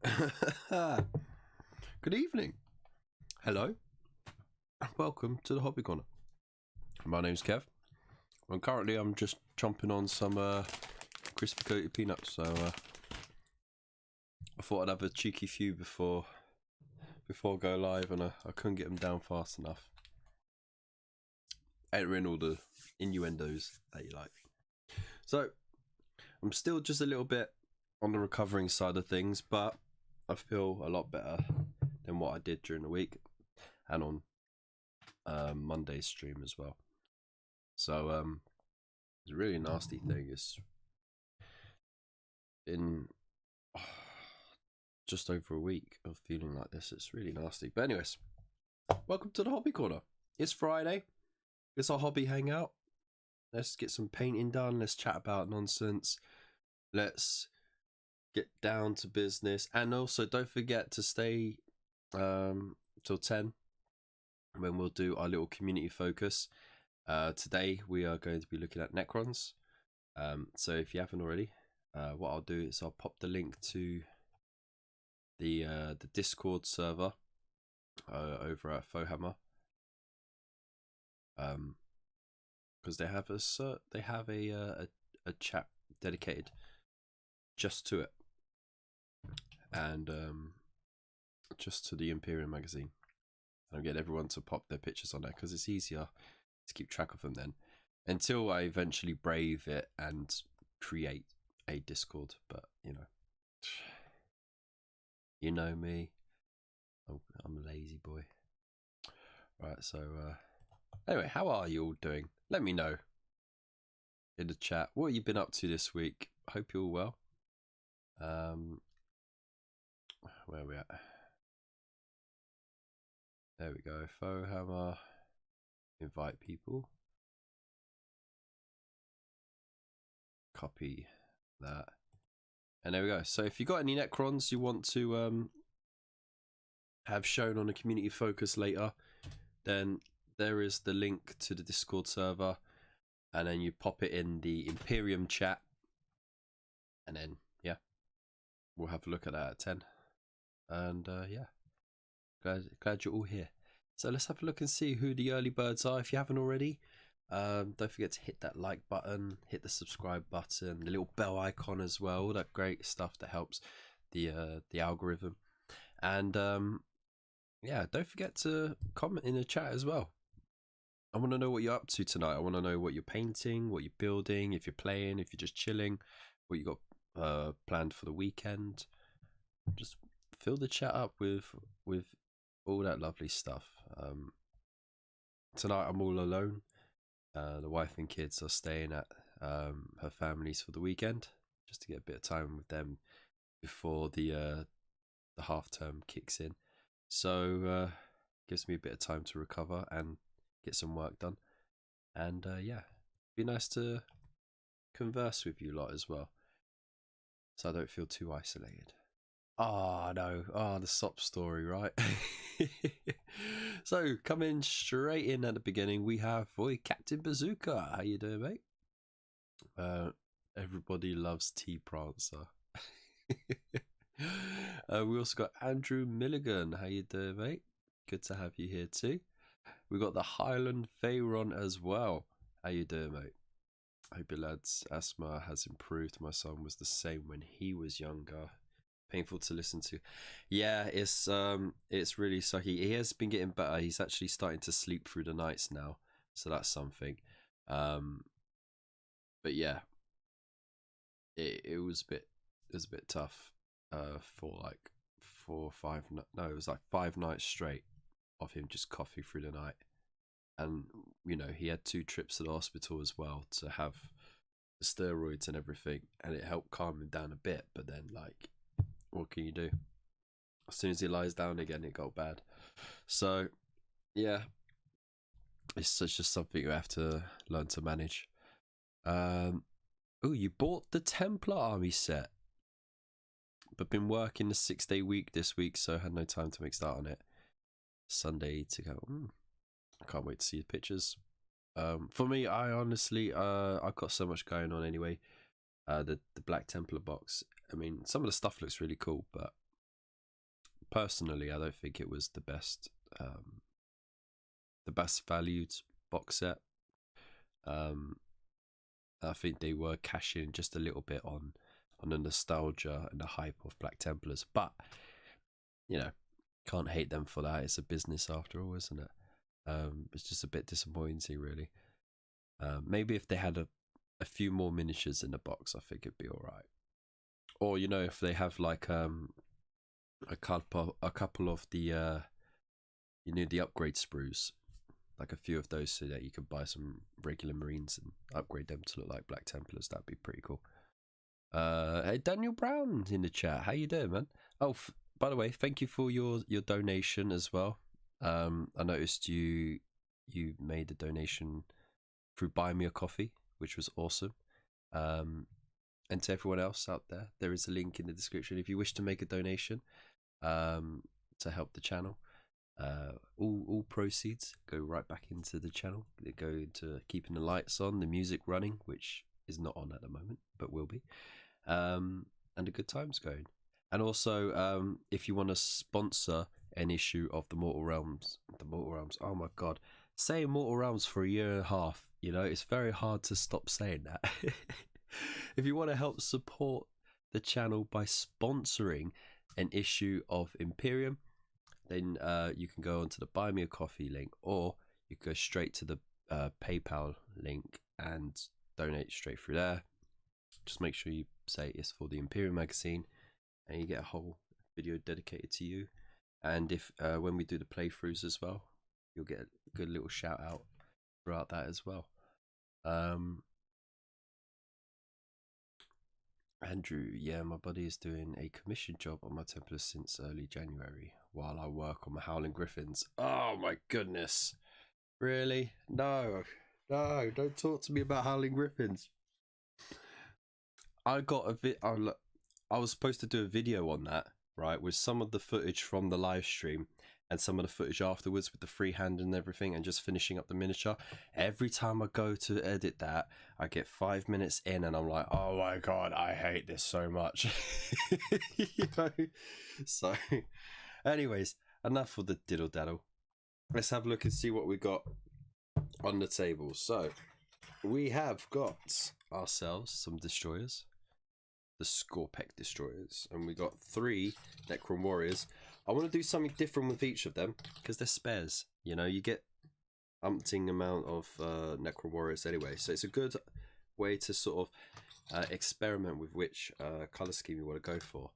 Good evening. Hello. Welcome to the Hobby Corner. My name's Kev. And currently I'm just chomping on some crispy coated peanuts, so I thought I'd have a cheeky few before I go live, and I couldn't get them down fast enough. Entering all the innuendos that you like. So I'm still just a little bit on the recovering side of things, but I feel a lot better than what I did during the week and on Monday's stream as well. So it's a really nasty thing. It's been just over a week of feeling like this. It's really nasty. But anyways, welcome to the Hobby Corner. It's Friday. It's our hobby hangout. Let's get some painting done. Let's chat about nonsense. Let's get down to business. And also don't forget to stay till 10 when we'll do our little community focus. Today we are going to be looking at Necrons. So if you haven't already, what I'll do is I'll pop the link to the Discord server over at Fauxhammer, because they have a chat dedicated just to it, and just to the Imperium magazine. I'll get everyone to pop their pictures on there because it's easier to keep track of them then, until I eventually brave it and create a Discord. But you know me, I'm a lazy boy. Right, so anyway, how are you all doing? Let me know in the chat what have you been up to this week. Hope you're all well. Where are we at? There we go. Fauxhammer. Invite people. Copy that. And there we go. So if you got any Necrons you want to have shown on a community focus later, then there is the link to the Discord server, and then you pop it in the Imperium chat, and then yeah, we'll have a look at that at 10. And yeah, glad you're all here. So let's have a look and see who the early birds are. If you haven't already, don't forget to hit that like button, hit the subscribe button, the little bell icon as well, all that great stuff that helps the algorithm. And yeah, don't forget to comment in the chat as well. I want to know what you're up to tonight. I want to know what you're painting, what you're building, if you're playing, if you're just chilling, what you got planned for the weekend. Just fill the chat up with all that lovely stuff. Tonight I'm all alone. The wife and kids are staying at her family's for the weekend, just to get a bit of time with them before the half term kicks in. So gives me a bit of time to recover and get some work done. And yeah, be nice to converse with you lot as well, so I don't feel too isolated. Oh no, the SOP story, right? So coming straight in at the beginning, we have Captain Bazooka. How you doing, mate? Everybody loves T Prancer. We also got Andrew Milligan. How you doing, mate? Good to have you here too. We got the Highland Pharaon as well. How you doing, mate? I hope your lad's asthma has improved. My son was the same when he was younger. Painful to listen to. Yeah, it's really sucky. He has been getting better. He's actually starting to sleep through the nights now, so that's something. But yeah, it was a bit tough for like 4 or 5. No, it was like 5 nights straight of him just coughing through the night, and he had 2 trips to the hospital as well to have the steroids and everything, and it helped calm him down a bit. But then, like, what can you do? As soon as he lies down again, it got bad. So yeah, it's just something you have to learn to manage. Oh, you bought the Templar army set, but been working the 6-day week this week, so had no time to make start on it. Sunday to go. I can't wait to see the pictures. For me, I honestly, I've got so much going on anyway. The Black Templar box. I mean, some of the stuff looks really cool, but personally, I don't think it was the best valued box set. I think they were cashing just a little bit on the nostalgia and the hype of Black Templars, but you know, can't hate them for that. It's a business after all, isn't it? It's just a bit disappointing, really. Maybe if they had a few more miniatures in the box, I think it'd be all right. Or you know, if they have like a couple of the you know, the upgrade sprues, like a few of those, so that you can buy some regular Marines and upgrade them to look like Black Templars. That'd be pretty cool. Hey, Daniel Brown in the chat. How you doing, man? Oh, by the way, thank you for your donation as well. I noticed you made a donation through Buy Me a Coffee, which was awesome. And to everyone else out there, there is a link in the description if you wish to make a donation to help the channel. All proceeds go right back into the channel. They go into keeping the lights on, the music running, which is not on at the moment, but will be, and the good times going. And also, if you want to sponsor an issue of the Mortal Realms, oh my god, saying Mortal Realms for a year and a half, you know, it's very hard to stop saying that. If you want to help support the channel by sponsoring an issue of Imperium, then you can go onto the Buy Me a Coffee link, or you go straight to the PayPal link and donate straight through there. Just make sure you say it's for the Imperium magazine, and you get a whole video dedicated to you. And if when we do the playthroughs as well, you'll get a good little shout out throughout that as well. Andrew, yeah, my buddy is doing a commission job on my Templar since early January while I work on my Howling Griffins. Oh my goodness. Really? No, don't talk to me about Howling Griffins. I got I was supposed to do a video on that, right, with some of the footage from the live stream and some of the footage afterwards with the freehand and everything, and just finishing up the miniature. Every time I go to edit that, I get 5 minutes in and I'm like, oh my god, I hate this so much. You know? So anyways, enough of the diddle daddle. Let's have a look and see what we got on the table. So we have got ourselves some destroyers, the Scorpec destroyers, and we got 3 Necron warriors. I want to do something different with each of them because they're spares. You know, you get umpting amount of Necron warriors anyway, so it's a good way to sort of experiment with which color scheme you want to go for.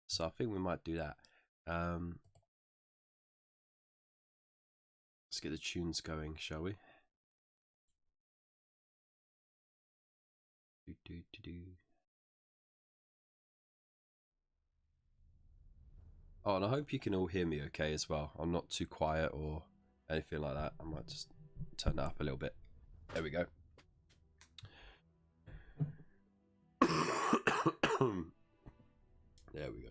So I think we might do that. Let's get the tunes going, shall we? Oh, and I hope you can all hear me okay as well. I'm not too quiet or anything like that. I might just turn that up a little bit. There we go. There we go.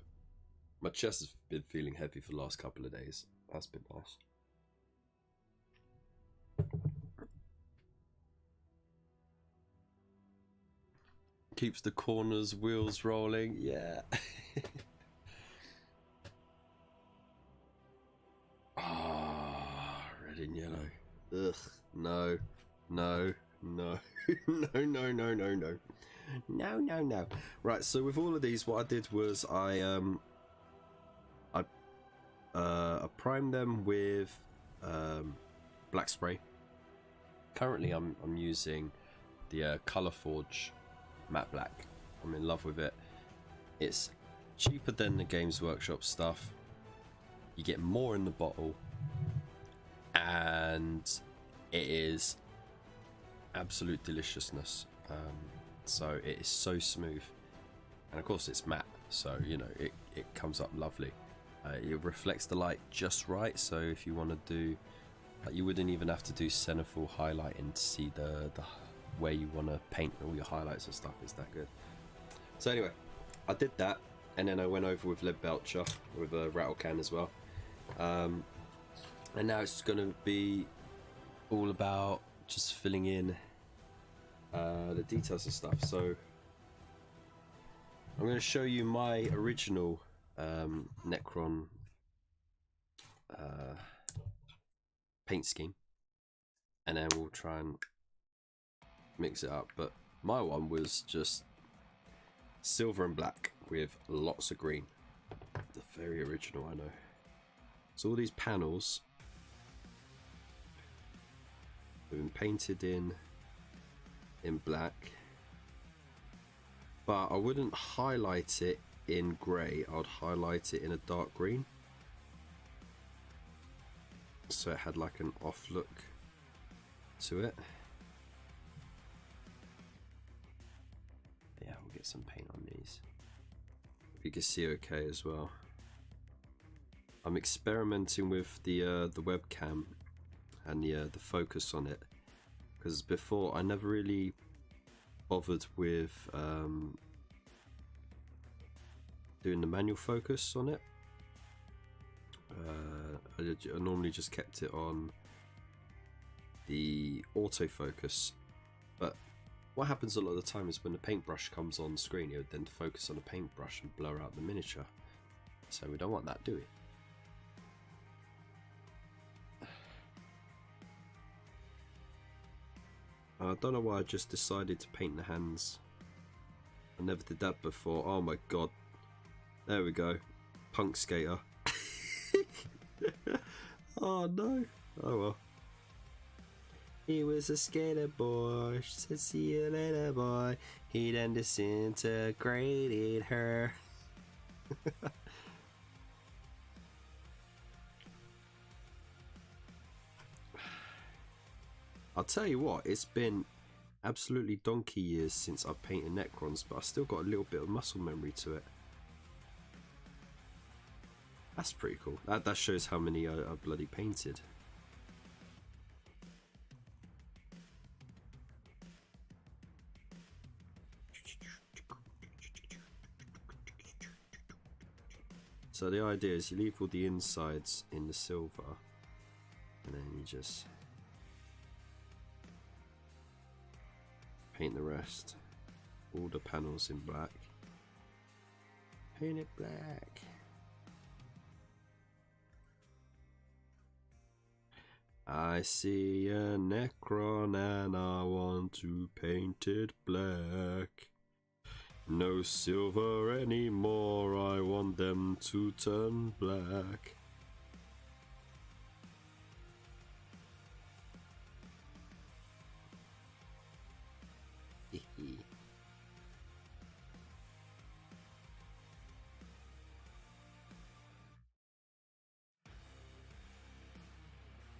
My chest has been feeling heavy for the last couple of days. That's been nice. Keeps the corners wheels rolling. Yeah. Ah, red and yellow. Ugh. No. No. No. No. No. No. No. No. No. No. No. Right. So with all of these, what I did was I primed them with black spray. Currently, I'm using the Color Forge matte black. I'm in love with it. It's cheaper than the Games Workshop stuff. You get more in the bottle, and it is absolute deliciousness. So it is so smooth, and of course it's matte, so you know it comes up lovely. It reflects the light just right, so if you want to do, like, you wouldn't even have to do centerfold highlighting to see the where you want to paint all your highlights and stuff. It's that good. So anyway, I did that, and then I went over with lead belcher with a rattle can as well, and now it's going to be all about just filling in the details and stuff. So I'm going to show you my original Necron paint scheme, and then we'll try and mix it up. But my one was just silver and black with lots of green. The very original, I know. So all these panels have been painted in black, but I wouldn't highlight it in grey. I'd highlight it in a dark green, so it had like an off look to it. Yeah, we'll get some paint on these. If you can see okay as well. I'm experimenting with the webcam and the focus on it, because before I never really bothered with doing the manual focus on it. I normally just kept it on the autofocus, but what happens a lot of the time is when the paintbrush comes on screen, it would then focus on the paintbrush and blur out the miniature. So we don't want that, do we? I don't know why I just decided to paint the hands. I never did that before. Oh my god. There we go. Punk skater. Oh no. Oh well. He was a skater boy. She said, see you later, boy. He then disintegrated her. I'll tell you what, it's been absolutely donkey years since I've painted Necrons, but I've still got a little bit of muscle memory to it. That's pretty cool. That shows how many I bloody painted. So the idea is you leave all the insides in the silver, and then you just paint the rest. All the panels in black. Paint it black. I see a Necron and I want to paint it black. No silver anymore, I want them to turn black.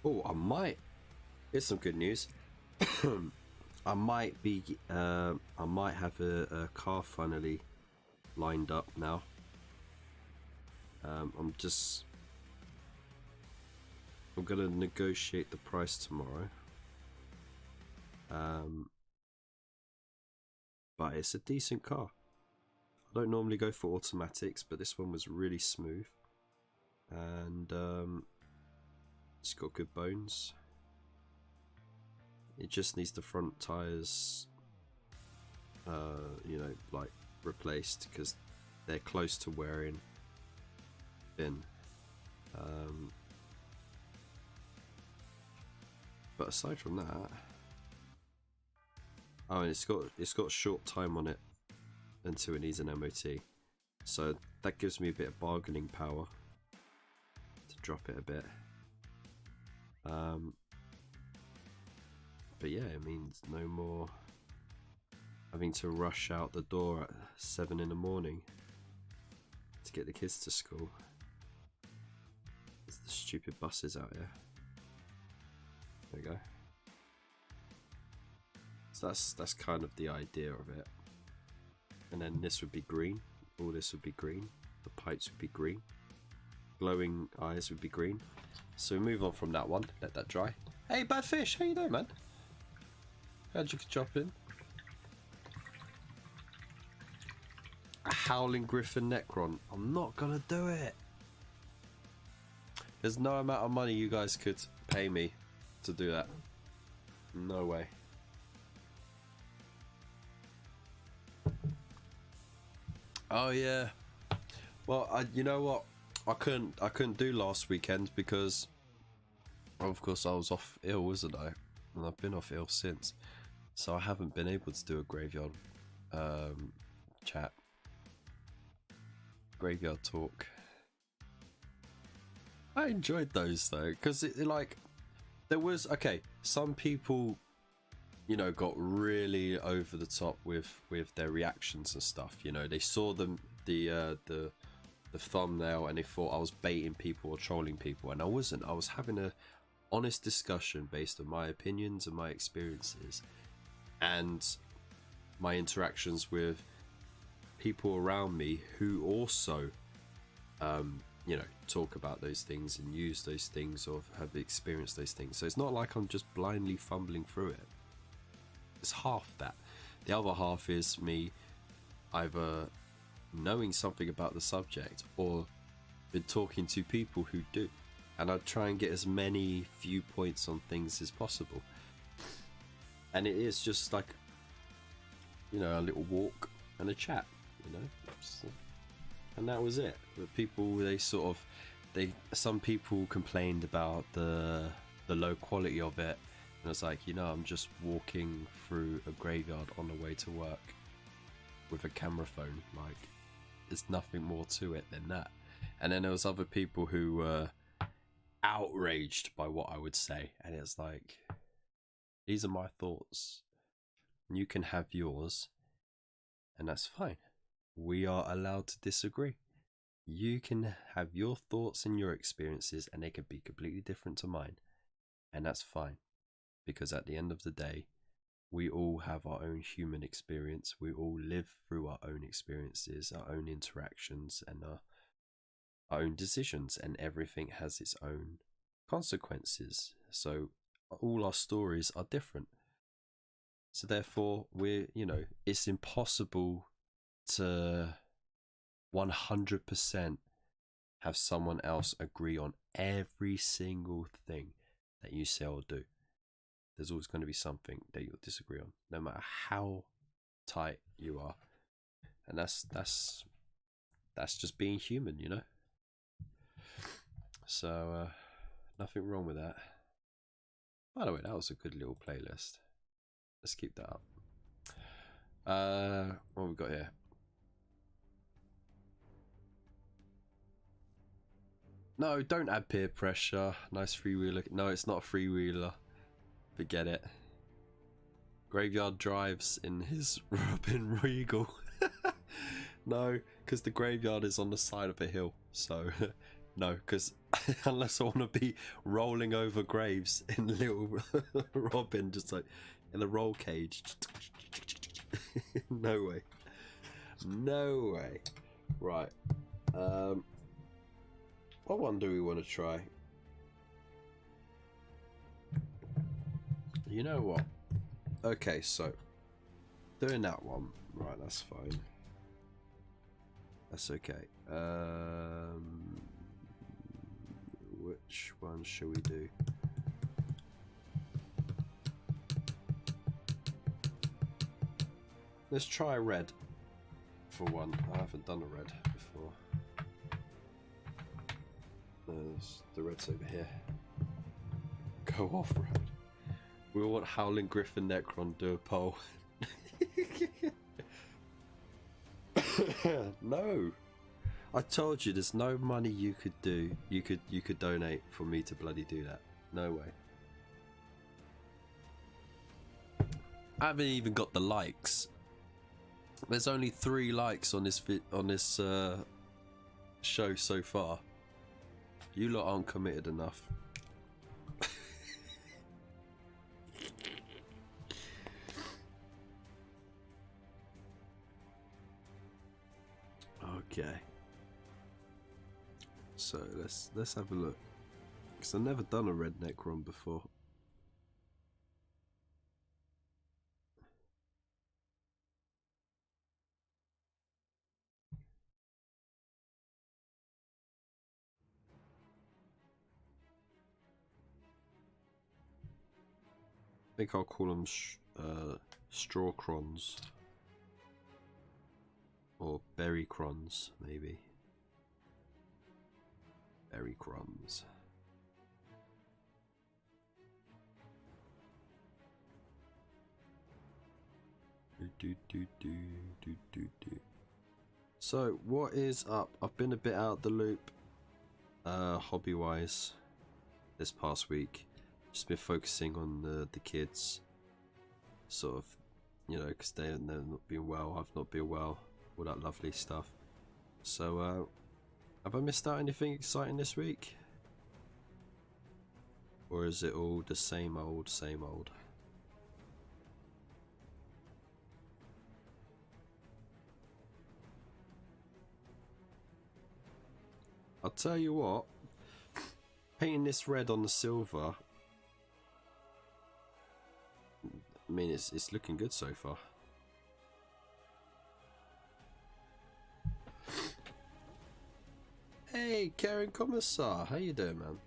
Oh, I might. Here's some good news. I might have a car finally lined up now. I'm gonna negotiate the price tomorrow. But it's a decent car. I don't normally go for automatics, but this one was really smooth, and it's got good bones. It just needs the front tires, you know, like replaced, because they're close to wearing thin. But aside from that, oh, and it's got short time on it until it needs an MOT, so that gives me a bit of bargaining power to drop it a bit. But yeah, it means no more having to rush out the door at 7 in the morning to get the kids to school. There's the stupid buses out here. There we go. So that's kind of the idea of it. And then this would be green. All this would be green. The pipes would be green. Glowing eyes would be green. So we move on from that one. Let that dry. Hey, bad fish, how you doing, man? How'd you drop in? A Howling Griffin Necron. I'm not gonna do it. There's no amount of money you guys could pay me to do that. No way. Oh yeah. Well, you know what? I couldn't do last weekend because Of course, I was off ill, wasn't I? And I've been off ill since, so I haven't been able to do a graveyard chat, graveyard talk. I enjoyed those though, because it like there was some people, you know, got really over the top with their reactions and stuff. You know, they saw the thumbnail and they thought I was baiting people or trolling people, and I wasn't. I was having a honest discussion based on my opinions and my experiences and my interactions with people around me who also you know, talk about those things and use those things or have experienced those things. So it's not like I'm just blindly fumbling through it. It's half that. The other half is me either knowing something about the subject or been talking to people who do, and I try and get as many viewpoints on things as possible. And it is just like, you know, a little walk and a chat, you know, and that was it. But people, some people complained about the low quality of it, and I was like, you know, I'm just walking through a graveyard on the way to work with a camera phone. Like, there's nothing more to it than that. And then there was other people who were outraged by what I would say, and it's like, these are my thoughts. You can have yours, and that's fine. We are allowed to disagree. You can have your thoughts and your experiences, and they can be completely different to mine, and that's fine, because at the end of the day, we all have our own human experience. We all live through our own experiences, our own interactions, and our own decisions, and everything has its own consequences. So all our stories are different. So therefore, it's impossible to 100% have someone else agree on every single thing that you say or do. There's always going to be something that you'll disagree on, no matter how tight you are. And that's just being human, you know. So nothing wrong with that. By the way, that was a good little playlist. Let's keep that up. What have we got here? No, don't add peer pressure. Nice freewheeler. No, it's not a freewheeler. Forget it. Graveyard drives in his Robin Regal. No, because the graveyard is on the side of a hill. So, no, because unless I want to be rolling over graves in little Robin, just like in a roll cage. No way. No way. Right. What one do we want to try? You know what? Okay, so doing that one. Right, that's fine. That's okay. Which one shall we do? Let's try red for one. I haven't done a red before. The red's over here. Go off red. We want Howling, Griffin, Necron, do a poll. No, I told you there's no money you could do. You could donate for me to bloody do that. No way. I haven't even got the likes. There's only 3 likes on this show so far. You lot aren't committed enough. Okay. So let's have a look. Because I've never done a red Necron before. I think I'll call them Strawcrons. Or Berrycrons, maybe. Berrycrons. So what is up? I've been a bit out the loop hobby wise this past week. Just been focusing on the kids, sort of, you know, because they're not been well, I've not been well, all that lovely stuff. So have I missed out anything exciting this week? Or is it all the same old, same old? I'll tell you what, painting this red on the silver, I mean, it's looking good so far. Hey, Karen Commissar, how you doing, man?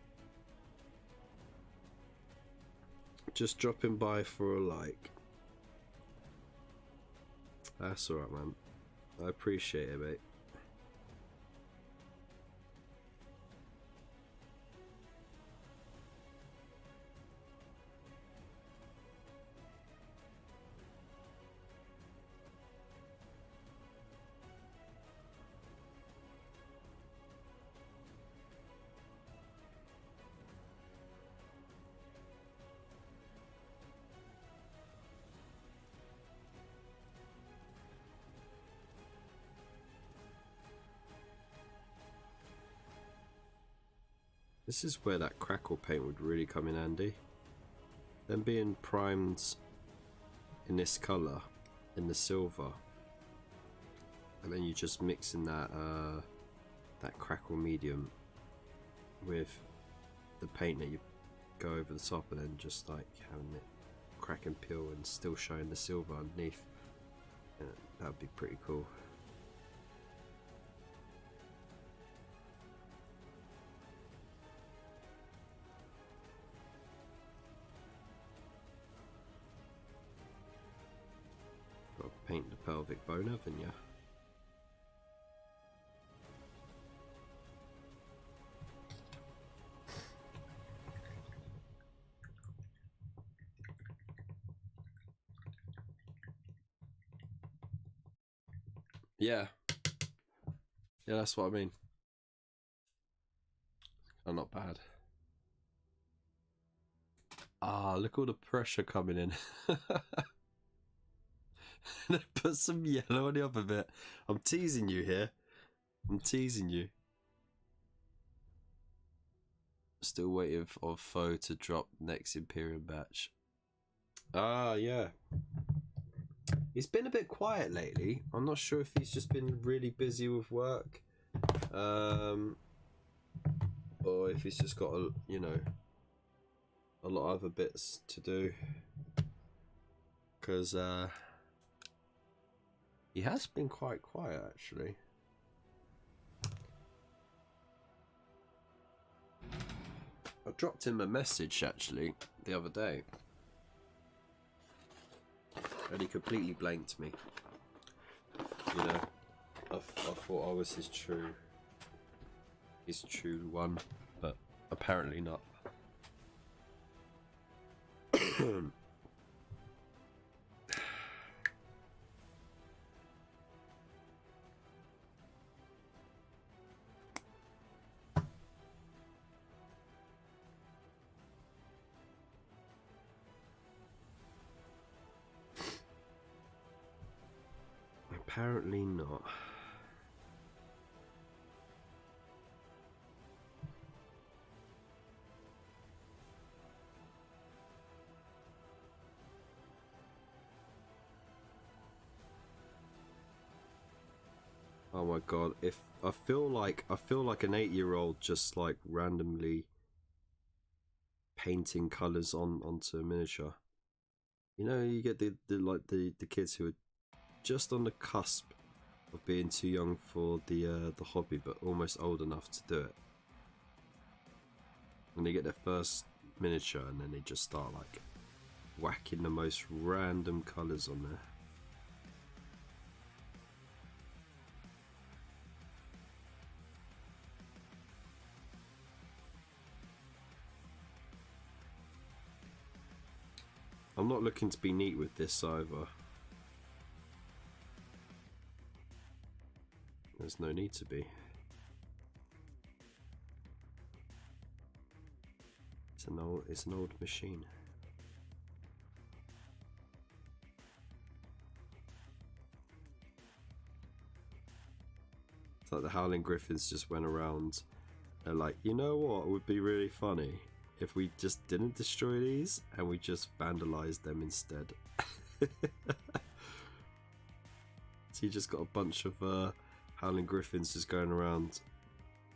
Just dropping by for a like. That's alright, man. I appreciate it, mate. This is where that crackle paint would really come in handy. Then being primed in this colour, in the silver, and then you just mixing that that crackle medium with the paint that you go over the top, and then just like having it crack and peel and still showing the silver underneath. Yeah, that would be pretty cool. Paint the pelvic bone, haven't you? Yeah. Yeah, that's what I mean. Oh, not bad. Ah, look all the pressure coming in. Put some yellow on the upper bit. I'm teasing you here. I'm teasing you. Still waiting for Foe to drop next Imperium batch. Ah, yeah. He's been a bit quiet lately. I'm not sure if he's just been really busy with work, or if he's just got a, you know, a lot of other bits to do. Because he has been quite quiet, actually. I dropped him a message, actually, the other day. And he completely blanked me. You know, I thought I was his true one, but apparently not. Apparently not. Oh my god, if I feel like an 8-year-old just like randomly painting colours onto a miniature. You know, you get the kids who are just on the cusp of being too young for the hobby, but almost old enough to do it. And they get their first miniature, and then they just start like whacking the most random colours on there. I'm not looking to be neat with this either. There's no need to be. It's an old machine. It's like the Howling Griffins just went around. They're like, you know what would be really funny if we just didn't destroy these and we just vandalized them instead. So you just got a bunch of Howling Griffins just going around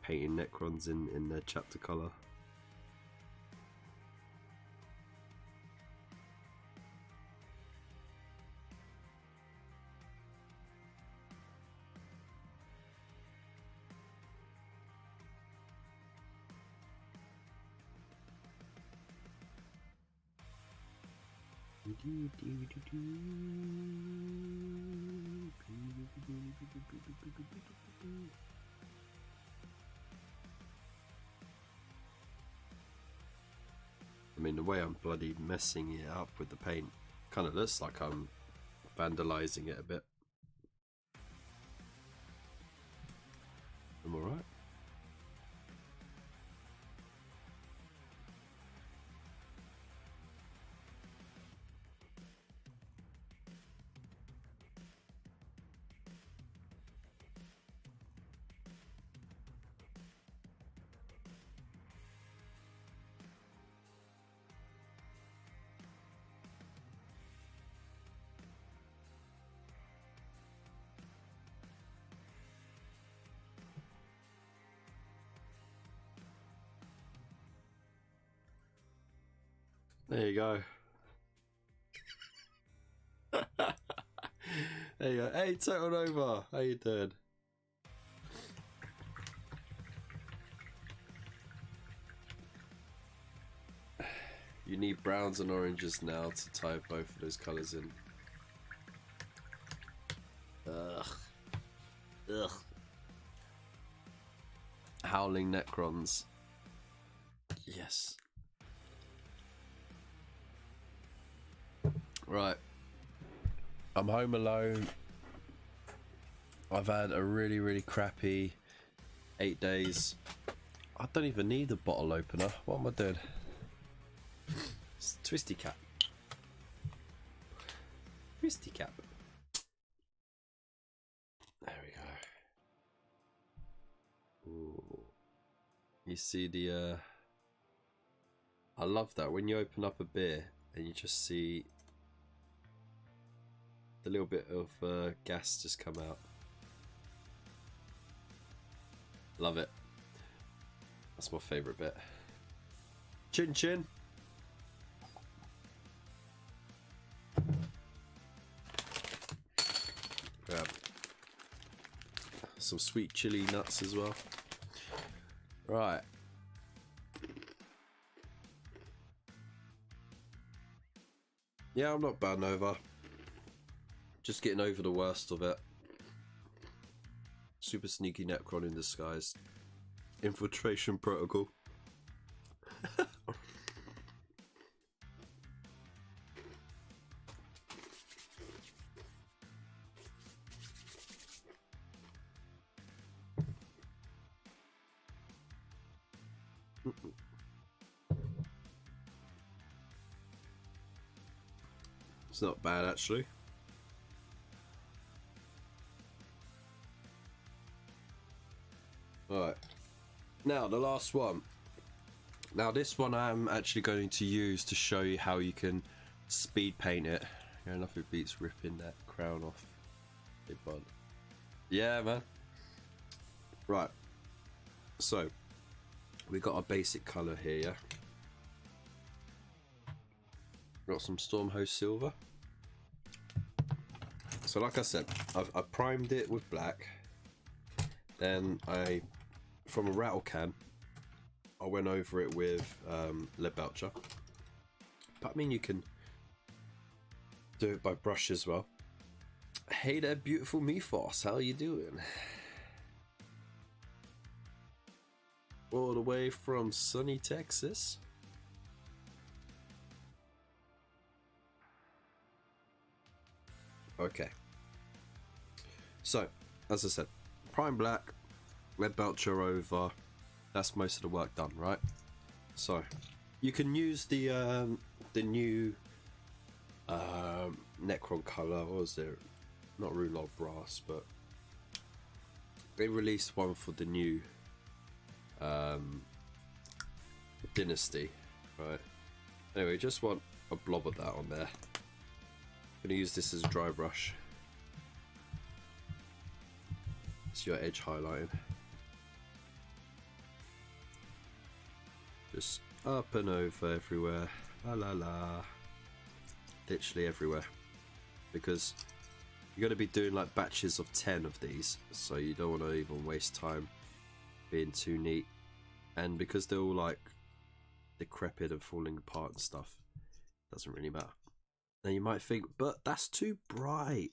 painting Necrons in their chapter colour. I mean, the way I'm bloody messing it up with the paint kind of looks like I'm vandalizing it a bit. I'm alright. There you go. There you go. Hey, Total Nova, how you doing? You need browns and oranges now to tie both of those colours in. Ugh. Ugh. Howling Necrons. Yes. Right. I'm home alone. I've had a really crappy 8 days. I don't even need a bottle opener. What am I doing? It's Twisty Cap. Twisty Cap. There we go. Ooh. You see the I love that when you open up a beer and you just see the little bit of gas just come out. Love it. That's my favourite bit. Chin chin. Grab some sweet chili nuts as well. Right. Yeah, I'm not bad, Nova. Just getting over the worst of it. Super sneaky Necron in disguise. Infiltration protocol. It's not bad actually. Alright, now the last one. Now this one I'm actually going to use to show you how you can speed paint it. Fair enough, it beats ripping that crown off. Big bud. Yeah, man. Right, so we got our basic colour here, yeah? Got some Stormhouse Silver. So like I said, I primed it with black. Then from a rattle can, I went over it with lead belcher. But I mean, you can do it by brush as well. Hey there, beautiful Mephos, how you doing? All the way from sunny Texas. Okay. So, as I said, prime black, red belcher over. That's most of the work done, right? So you can use the new Necron color. What was there? Not Rulog Brass, but they released one for the new Dynasty, right? Anyway, just want a blob of that on there. I'm gonna use this as a dry brush. It's your edge highlighting. Just up and over everywhere. La la la. Literally everywhere. Because you're going to be doing like batches of 10 of these. So you don't want to even waste time being too neat. And because they're all like decrepit and falling apart and stuff, doesn't really matter. Now you might think, but that's too bright.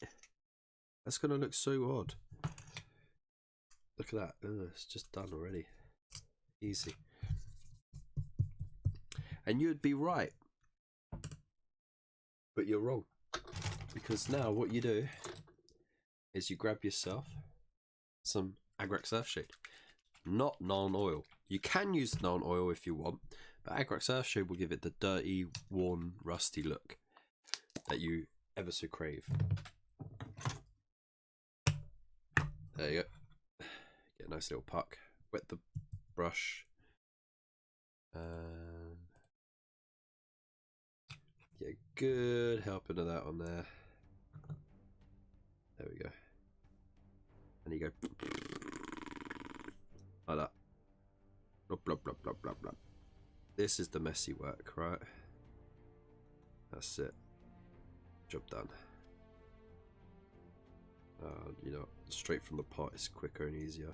That's going to look so odd. Look at that. Ugh, it's just done already. Easy. And you'd be right. But you're wrong. Because now what you do is you grab yourself some Agrax Earthshade. Not non-oil. You can use non-oil if you want, but Agrax Earthshade will give it the dirty, worn, rusty look that you ever so crave. There you go. Get a nice little puck. Wet the brush. Get a good helping of that on there. There we go. And you go like that. Blah, blah, blah, blah, blah, blah. This is the messy work, right? That's it. Job done. You know, straight from the pot is quicker and easier.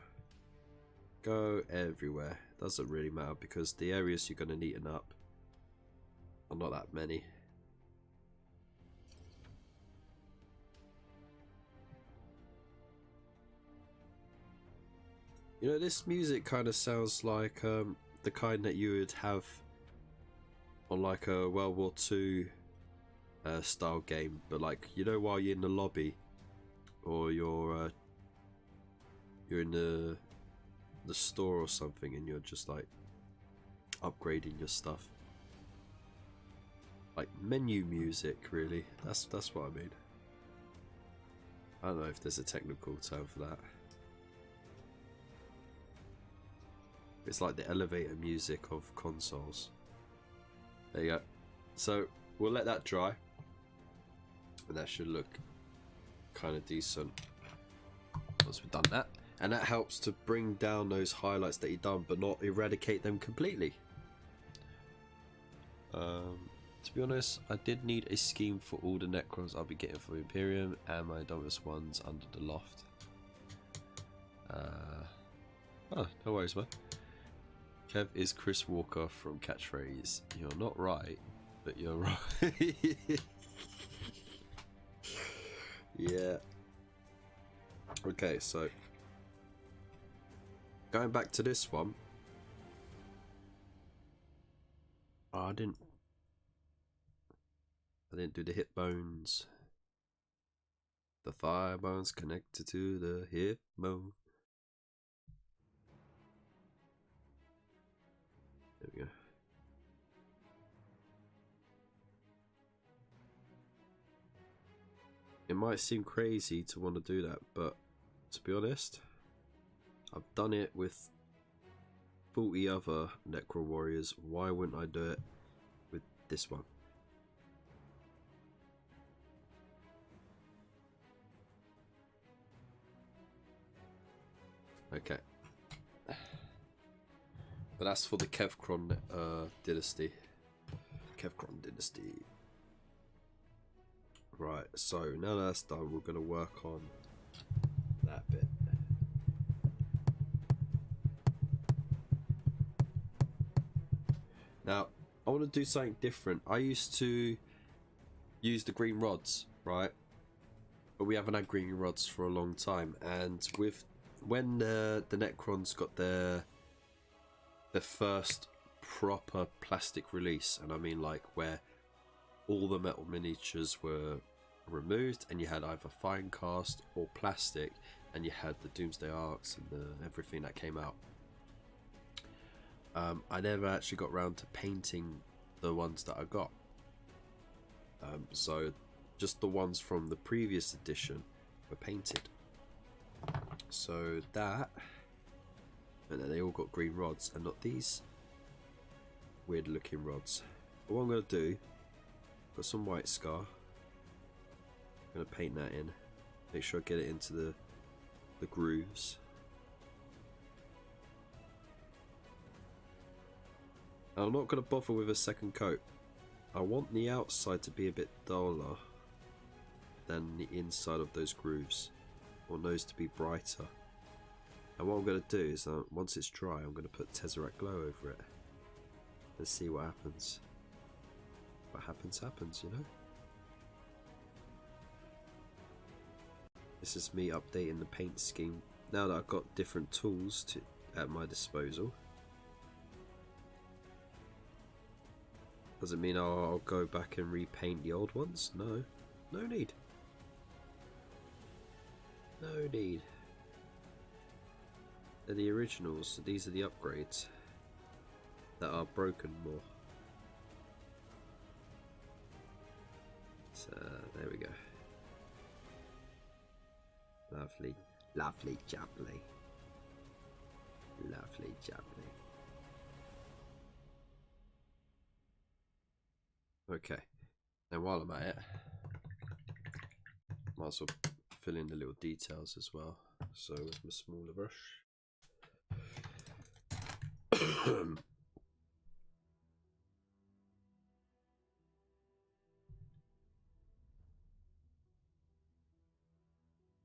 Go everywhere. Doesn't really matter because the areas you're going to neaten up are not that many. You know, this music kind of sounds like the kind that you would have on like a World War II style game, but like, you know, while you're in the lobby or you're in the store or something and you're just like upgrading your stuff, like menu music, really. That's what I mean. I don't know if there's a technical term for that. It's like the elevator music of consoles. There you go. So we'll let that dry, and that should look kind of decent once we've done that. And that helps to bring down those highlights that you've done, but not eradicate them completely. To be honest, I did need a scheme for all the Necrons I'll be getting for Imperium and my Dominus ones under the loft. Oh, no worries, man. Kev is Chris Walker from Catchphrase. You're not right, but you're right. Yeah. Okay, so going back to this one. Oh, I didn't do the hip bones. The thigh bones connected to the hip bone. There we go. It might seem crazy to want to do that, but to be honest, I've done it with 40 other Necro warriors. Why wouldn't I do it with this one? Okay. But that's for the Kevcron dynasty. Kevcron dynasty. Right, so now that's done, we're going to work on that bit. Now, I want to do something different. I used to use the green rods, right? But we haven't had green rods for a long time. And when the Necrons got their first proper plastic release, and I mean like where all the metal miniatures were removed and you had either fine cast or plastic, and you had the Doomsday Arcs and everything that came out. I never actually got around to painting the ones that I got. So just the ones from the previous edition were painted. So that, and then they all got green rods and not these weird looking rods. But what I'm going to do, got some white scar. I'm going to paint that in. Make sure I get it into the grooves. I'm not going to bother with a second coat. I want the outside to be a bit duller than the inside of those grooves. I want those to be brighter. And what I'm going to do is, once it's dry, I'm going to put Tesseract Glow over it. Let's see what happens. What happens, happens, you know? This is me updating the paint scheme now that I've got different tools at my disposal. Does it mean I'll go back and repaint the old ones? No. No need. No need. They're the originals, so these are the upgrades that are broken more. So, there we go. Lovely. Lovely jubbly. Lovely jubbly. Okay, and while I'm at it, might as well fill in the little details as well. So with my smaller brush.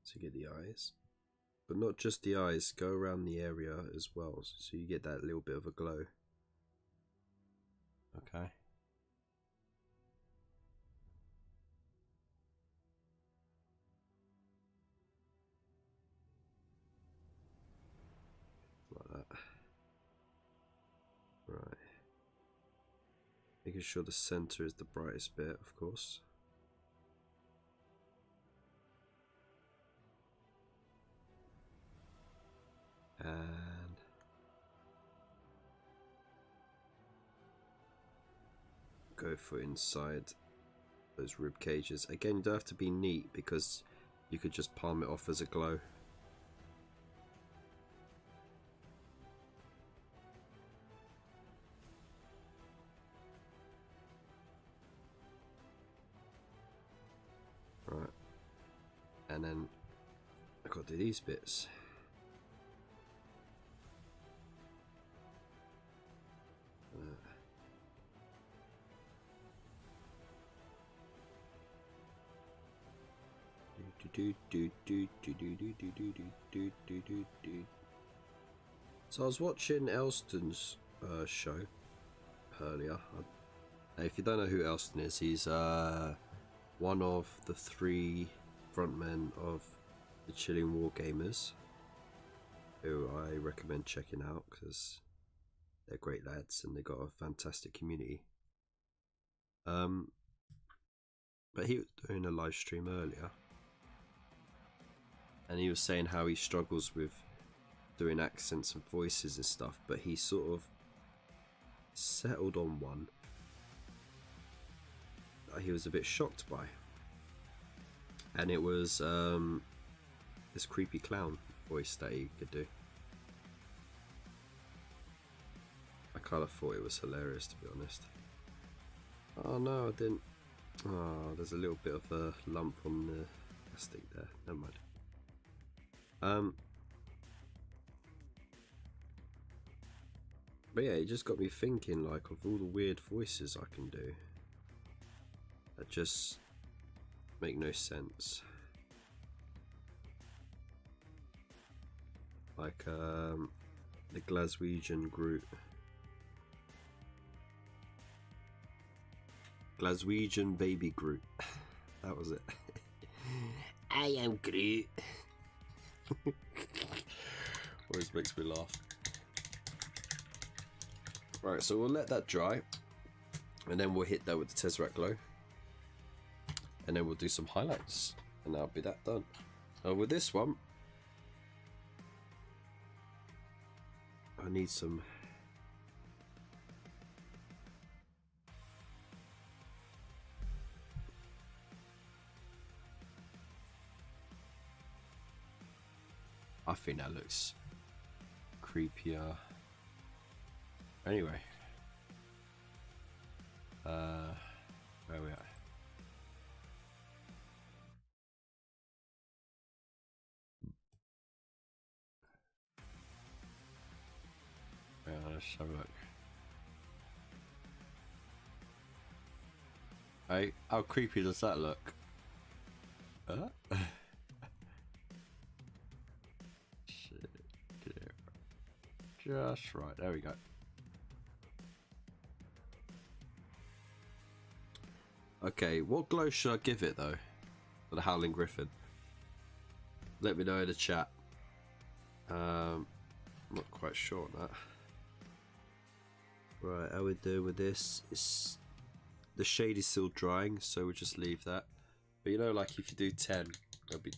So you get the eyes, but not just the eyes, go around the area as well, so you get that little bit of a glow. Okay. Like that. Right. Making sure the center is the brightest bit, of course. And go for inside those rib cages. Again, you don't have to be neat because you could just palm it off as a glow. Right, and then I've got to do these bits. So I was watching Elston's show earlier. If you don't know who Elston is, he's one of the 3 frontmen of the Chilling Wargamers, who I recommend checking out because they're great lads and they got a fantastic community. But he was doing a live stream earlier, and he was saying how he struggles with doing accents and voices and stuff, but he sort of settled on one that he was a bit shocked by, and it was this creepy clown voice that he could do. I kind of thought it was hilarious, to be honest. Oh no, I didn't. Oh, there's a little bit of a lump on the plastic there. Never mind. But yeah, it just got me thinking, like, of all the weird voices I can do that just make no sense. Like the Glaswegian Groot. Glaswegian baby Groot. That was it. I am Groot. Always makes me laugh. Right, so we'll let that dry, and then we'll hit that with the Tesseract Glow, and then we'll do some highlights, and that'll be that done. With this one, I need some. I think that looks creepier. Anyway, where we at? Yeah, let's have a look. Hey, how creepy does that look? Huh? Shit. Just right. There we go. Okay, what glow should I give it though? For the Howling Griffin. Let me know in the chat. I'm not quite sure on that. Right, how we do with this is the shade is still drying, so we'll just leave that. But you know, like if you do 10, it'll be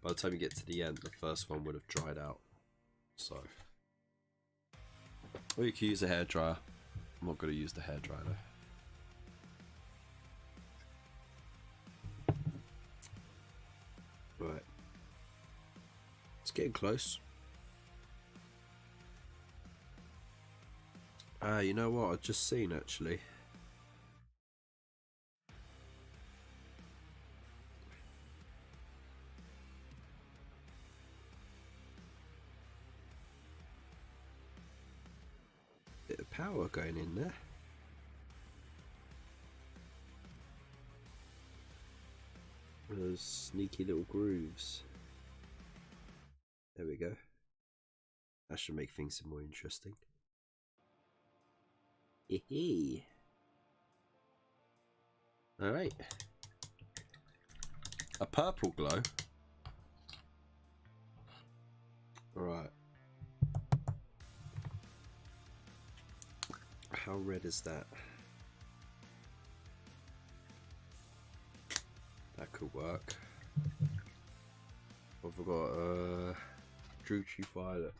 by the time you get to the end, the first one would have dried out. So, or you can use a hairdryer. I'm not going to use the hairdryer though. Right, it's getting close. You know what I've just seen actually. Bit of power going in there. Those sneaky little grooves. There we go. That should make things more interesting. Hee. Alright. A purple glow. Alright. How red is that? That could work. What have I got? Druchy Violet.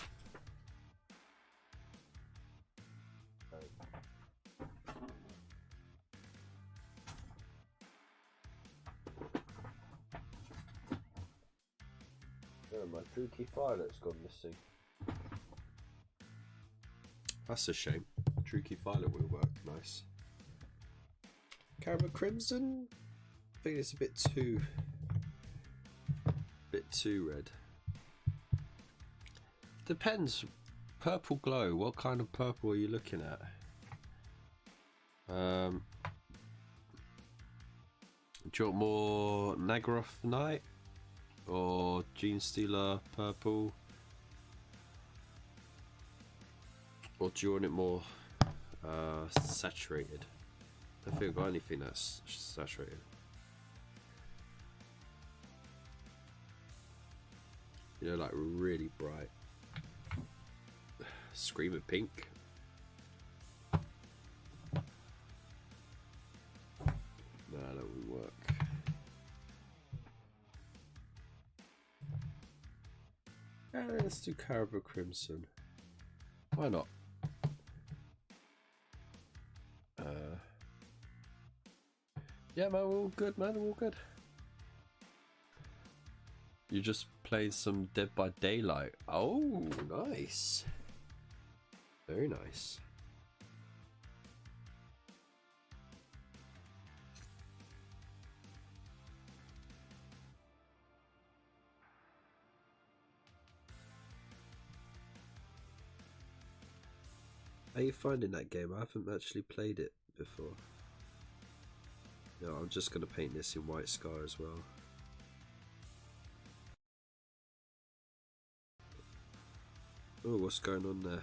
Oh, my Druchy Violet's gone missing. That's a shame. Druchy Violet would have worked nice. Caramel Crimson? I think it's a bit too red. Depends. Purple glow. What kind of purple are you looking at? Do you want more Nagroth Night or Gene Stealer purple? Or do you want it more saturated? I don't think I've got anything that's saturated. You know, like really bright. Screaming pink. No, that wouldn't work. Let's do Caribou Crimson. Why not? Yeah, man, we're all good, man. We're all good. You're just playing some Dead by Daylight. Oh, nice. Very nice. How are you finding that game? I haven't actually played it before. No, I'm just going to paint this in White Scar as well. Oh, what's going on there?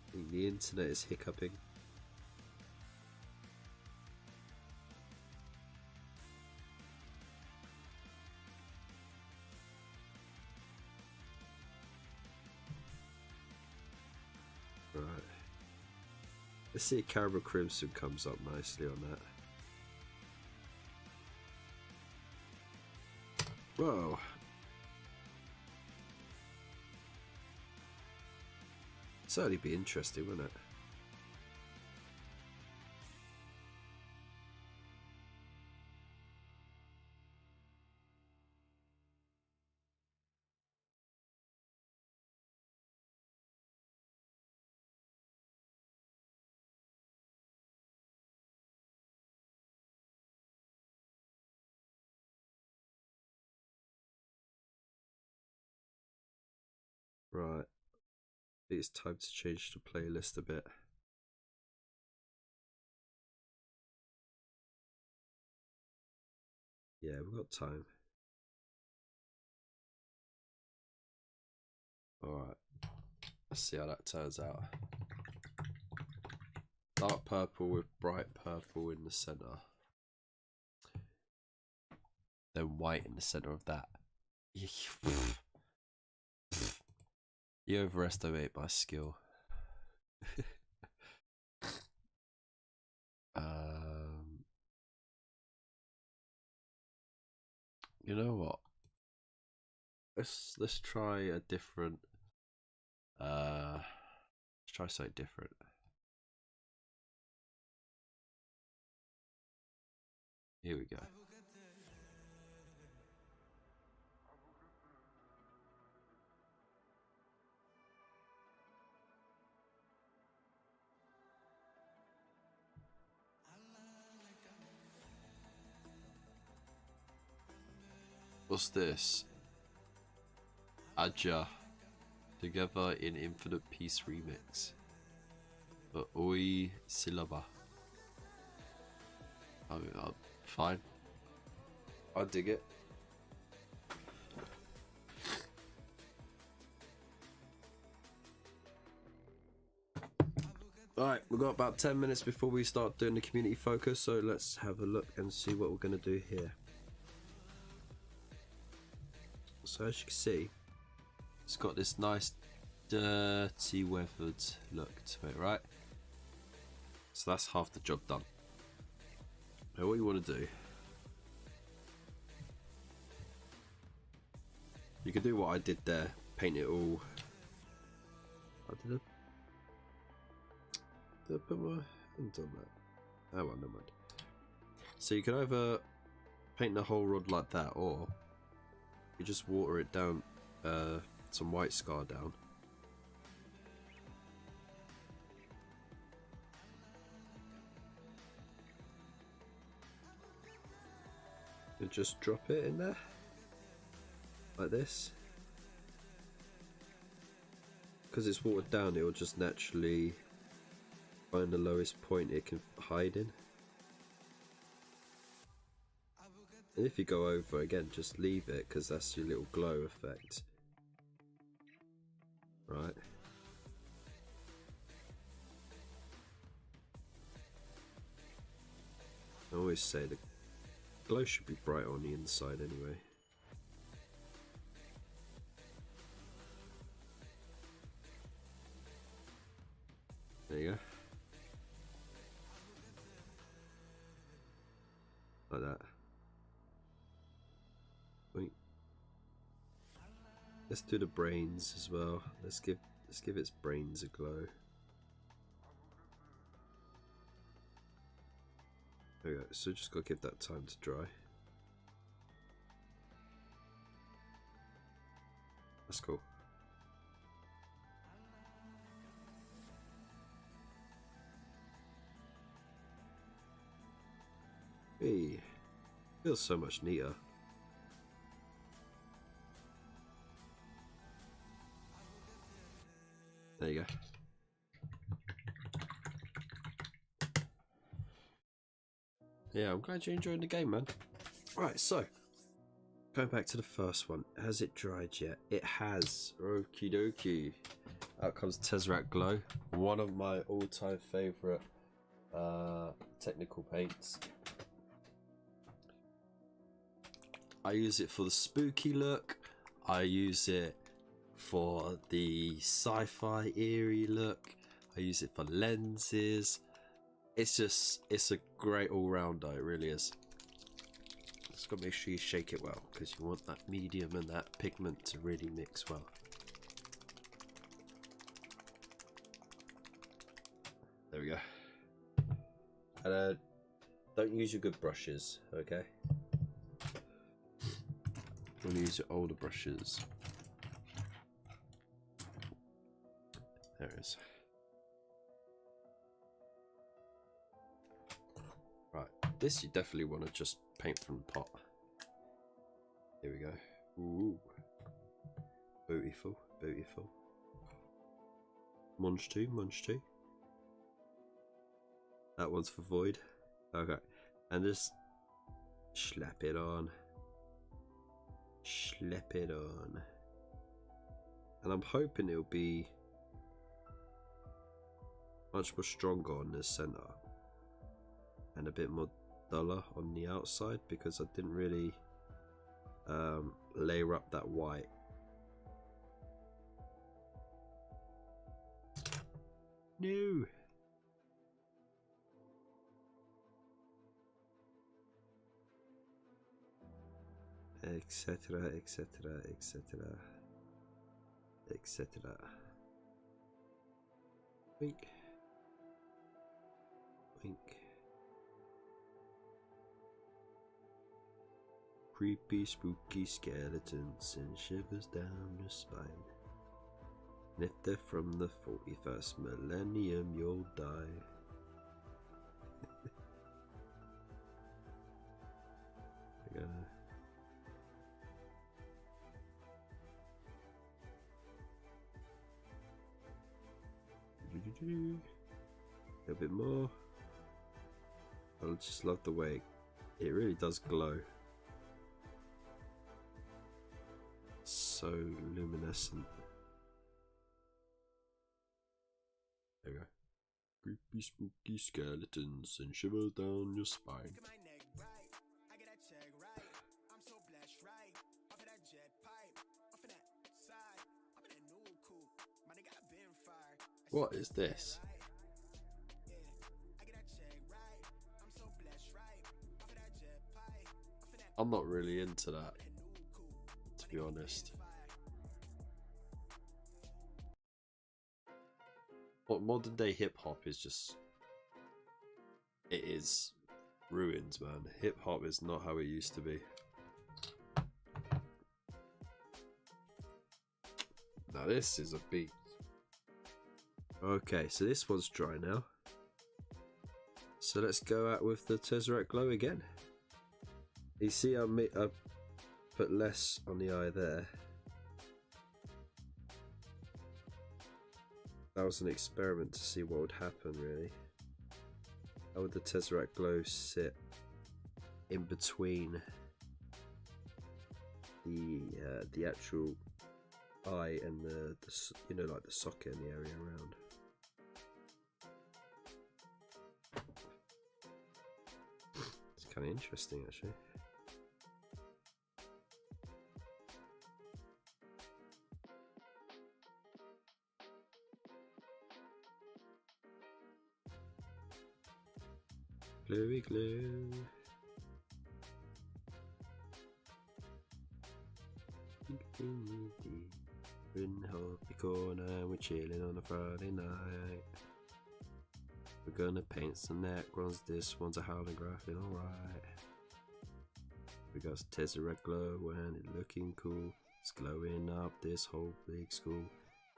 I think the internet is hiccuping. Right. Let's see if Caribou Crimson comes up nicely on that. Whoa. Certainly be interesting, wouldn't it? Right. It's time to change the playlist a bit. Yeah, we've got time. Alright. Let's see how that turns out. Dark purple with bright purple in the center. Then white in the center of that. You overestimate my skill. You know what? Let's try a different. Let's try something different. Here we go. What's this? Aja. Together in Infinite Peace remix. But Oi Silaba. I mean, fine. I dig it. Alright, we've got about 10 minutes before we start doing the community focus, so let's have a look and see what we're going to do here. So as you can see, it's got this nice dirty weathered look to it, right? So that's half the job done. Now what you want to do, you can do what I did there, paint it all. Did I put my hand on that? Oh well, never mind. So you can either paint the whole rod like that, or you just water it down, some white scar down. And just drop it in there, like this. Because it's watered down, it will just naturally find the lowest point it can hide in. And if you go over again, just leave it, because that's your little glow effect. Right. I always say the glow should be bright on the inside anyway. There you go. Like that. Wait. Let's do the brains as well. Let's give its brains a glow. There we go. So just gotta give that time to dry. That's cool. Hey, feels so much neater. There you go. Yeah, I'm glad you're enjoying the game, man. Right, so going back to the first one. Has it dried yet? It has. Okie dokie. Out comes Tesseract Glow, one of my all-time favourite technical paints. I use it for the spooky look. I use it for the sci-fi eerie look. I use it for lenses. It's a great all-rounder, it really is. Just gotta make sure you shake it well, because you want that medium and that pigment to really mix well. Don't use your good brushes, okay? Don't use your older brushes. There it is. Right, this you definitely want to just paint from the pot. Here we go. Ooh. Beautiful, beautiful. Munch 2, Munch 2. That one's for Void. Okay. And just slap it on. Slap it on. And I'm hoping it'll be much more stronger on the center and a bit more duller on the outside, because I didn't really layer up that white. No. Etc, etc, etc, etc. Wink. Wink. Creepy, spooky skeletons and shivers down your spine. And if they're from the 41st millennium, you'll die. A bit more. I just love the way it really does glow. So luminescent. There we go. Creepy spooky skeletons and shiver down your spine. What is this? I'm not really into that, to be honest. What modern day hip hop is just, it is ruined, man. Hip hop is not how it used to be. Now this is a beat. Okay, so this one's dry now. So let's go out with the Tesseract Glow again. You see I put less on the eye there. That was an experiment to see what would happen, really. How would the Tesseract Glow sit in between the actual eye and the you know, like the socket and the area around. It's kind of interesting, actually. Glowy glow. In Hoppy Corner, we're chilling on a Friday night. We're gonna paint some Necrons. This one's a Howling Griffin, alright. We got Tesseract Glow and it looking cool. It's glowing up this whole big school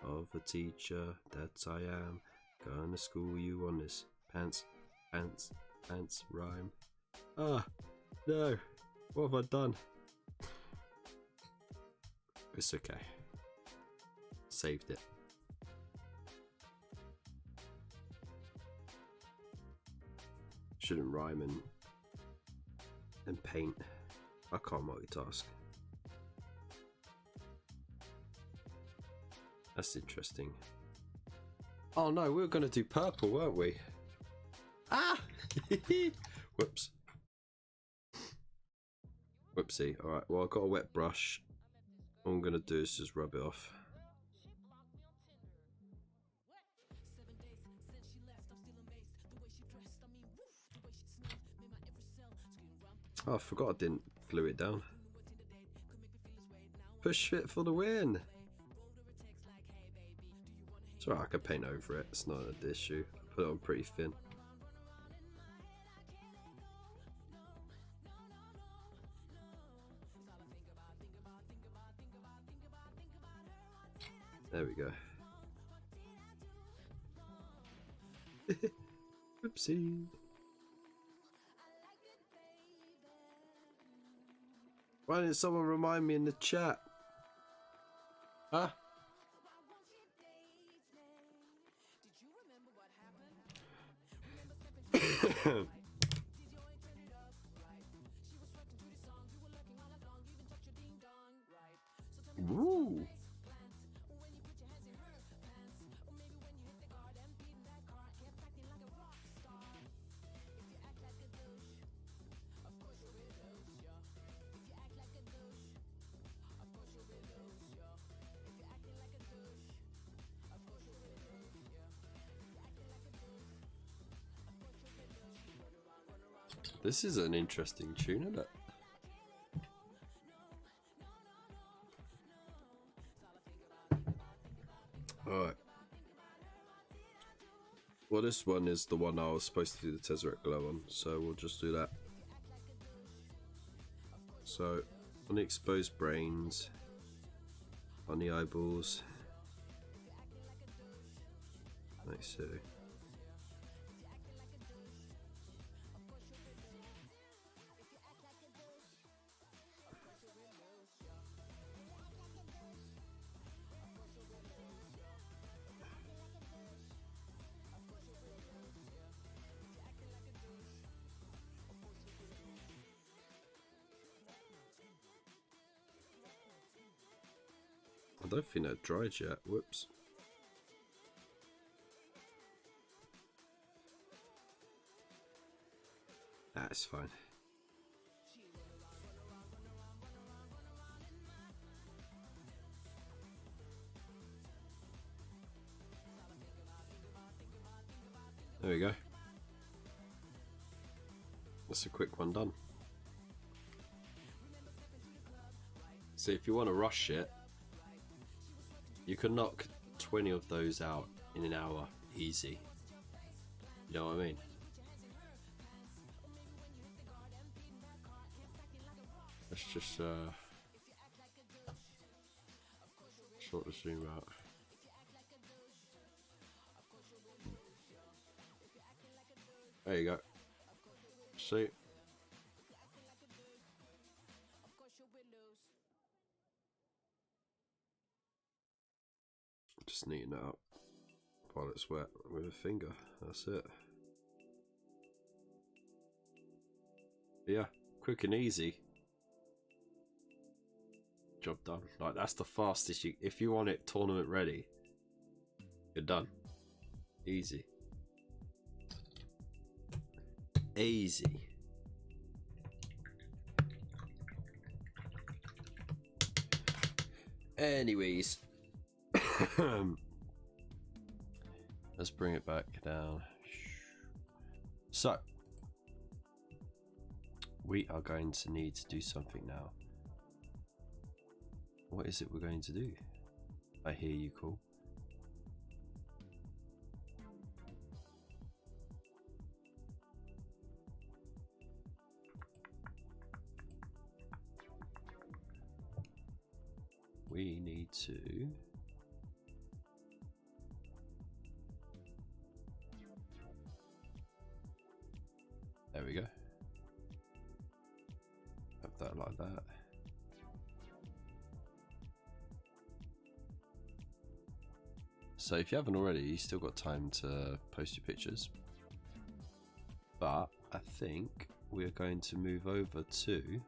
of a teacher that I am. Gonna school you on this pants, pants, pants rhyme. Ah, no, what have I done? It's okay. Saved it. Shouldn't rhyme and paint. I can't multitask. That's interesting. Oh no, we were going to do purple, weren't we? Ah! Whoops. Whoopsie. Alright, well I've got a wet brush. All I'm going to do is just rub it off. Oh, I forgot I didn't glue it down. Push it for the win! It's alright, I can paint over it. It's not an issue. Put it on pretty thin. There we go. Oopsie. Why didn't someone remind me in the chat? Huh? Woo. This is an interesting tune, isn't it? Alright. Well, this one is the one I was supposed to do the Tesseract Glow on, so we'll just do that. So, on the exposed brains, on the eyeballs, like so. I don't think that dried yet. Whoops. That's fine. There we go. That's a quick one done. So if you want to rush it, you can knock 20 of those out in an hour, easy. You know what I mean? Let's just sort the zoom out. There you go. See? Just neaten it up while it's wet with a finger. That's it. Yeah, quick and easy. Job done. Like, that's the fastest you. If you want it tournament ready, you're done. Easy. Easy. Anyways. Let's bring it back down. So we are going to need to do something now. What is it we're going to do? I hear you call. We need to there we go. Have that like that. So if you haven't already, you still got time to post your pictures. But I think we're going to move over to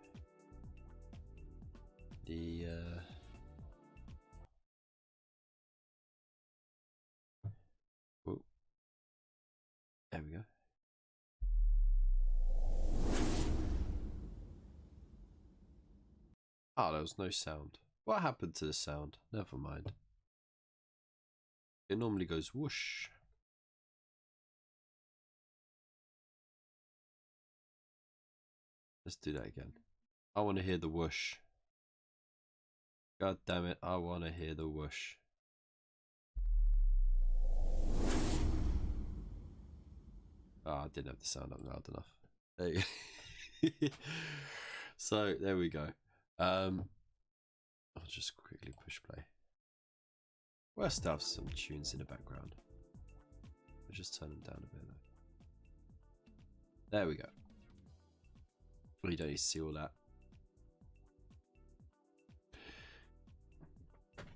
the oh, there we go. Oh, there was no sound. What happened to the sound? Never mind. It normally goes whoosh. Let's do that again. I want to hear the whoosh. God damn it, I want to hear the whoosh. Oh, I didn't have the sound up loud enough. There you go. So, there we go. I'll just quickly push play. We'll still have some tunes in the background. I'll just turn them down a bit though. There we go. Well, you don't need to see all that.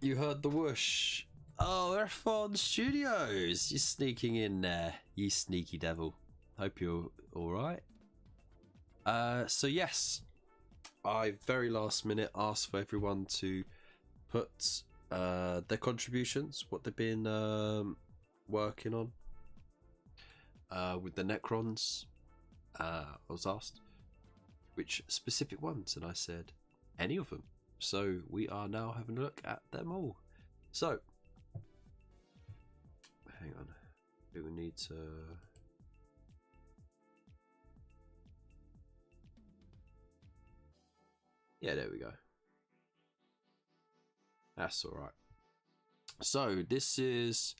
You heard the whoosh. Oh, they're Fon Studios. You're sneaking in there, you sneaky devil. Hope you're alright. So yes, I very last minute asked for everyone to put their contributions, what they've been working on with the Necrons. I was asked which specific ones, and I said any of them. So we are now having a look at them all. So hang on, we will need to. Yeah, there we go. That's all right. So this is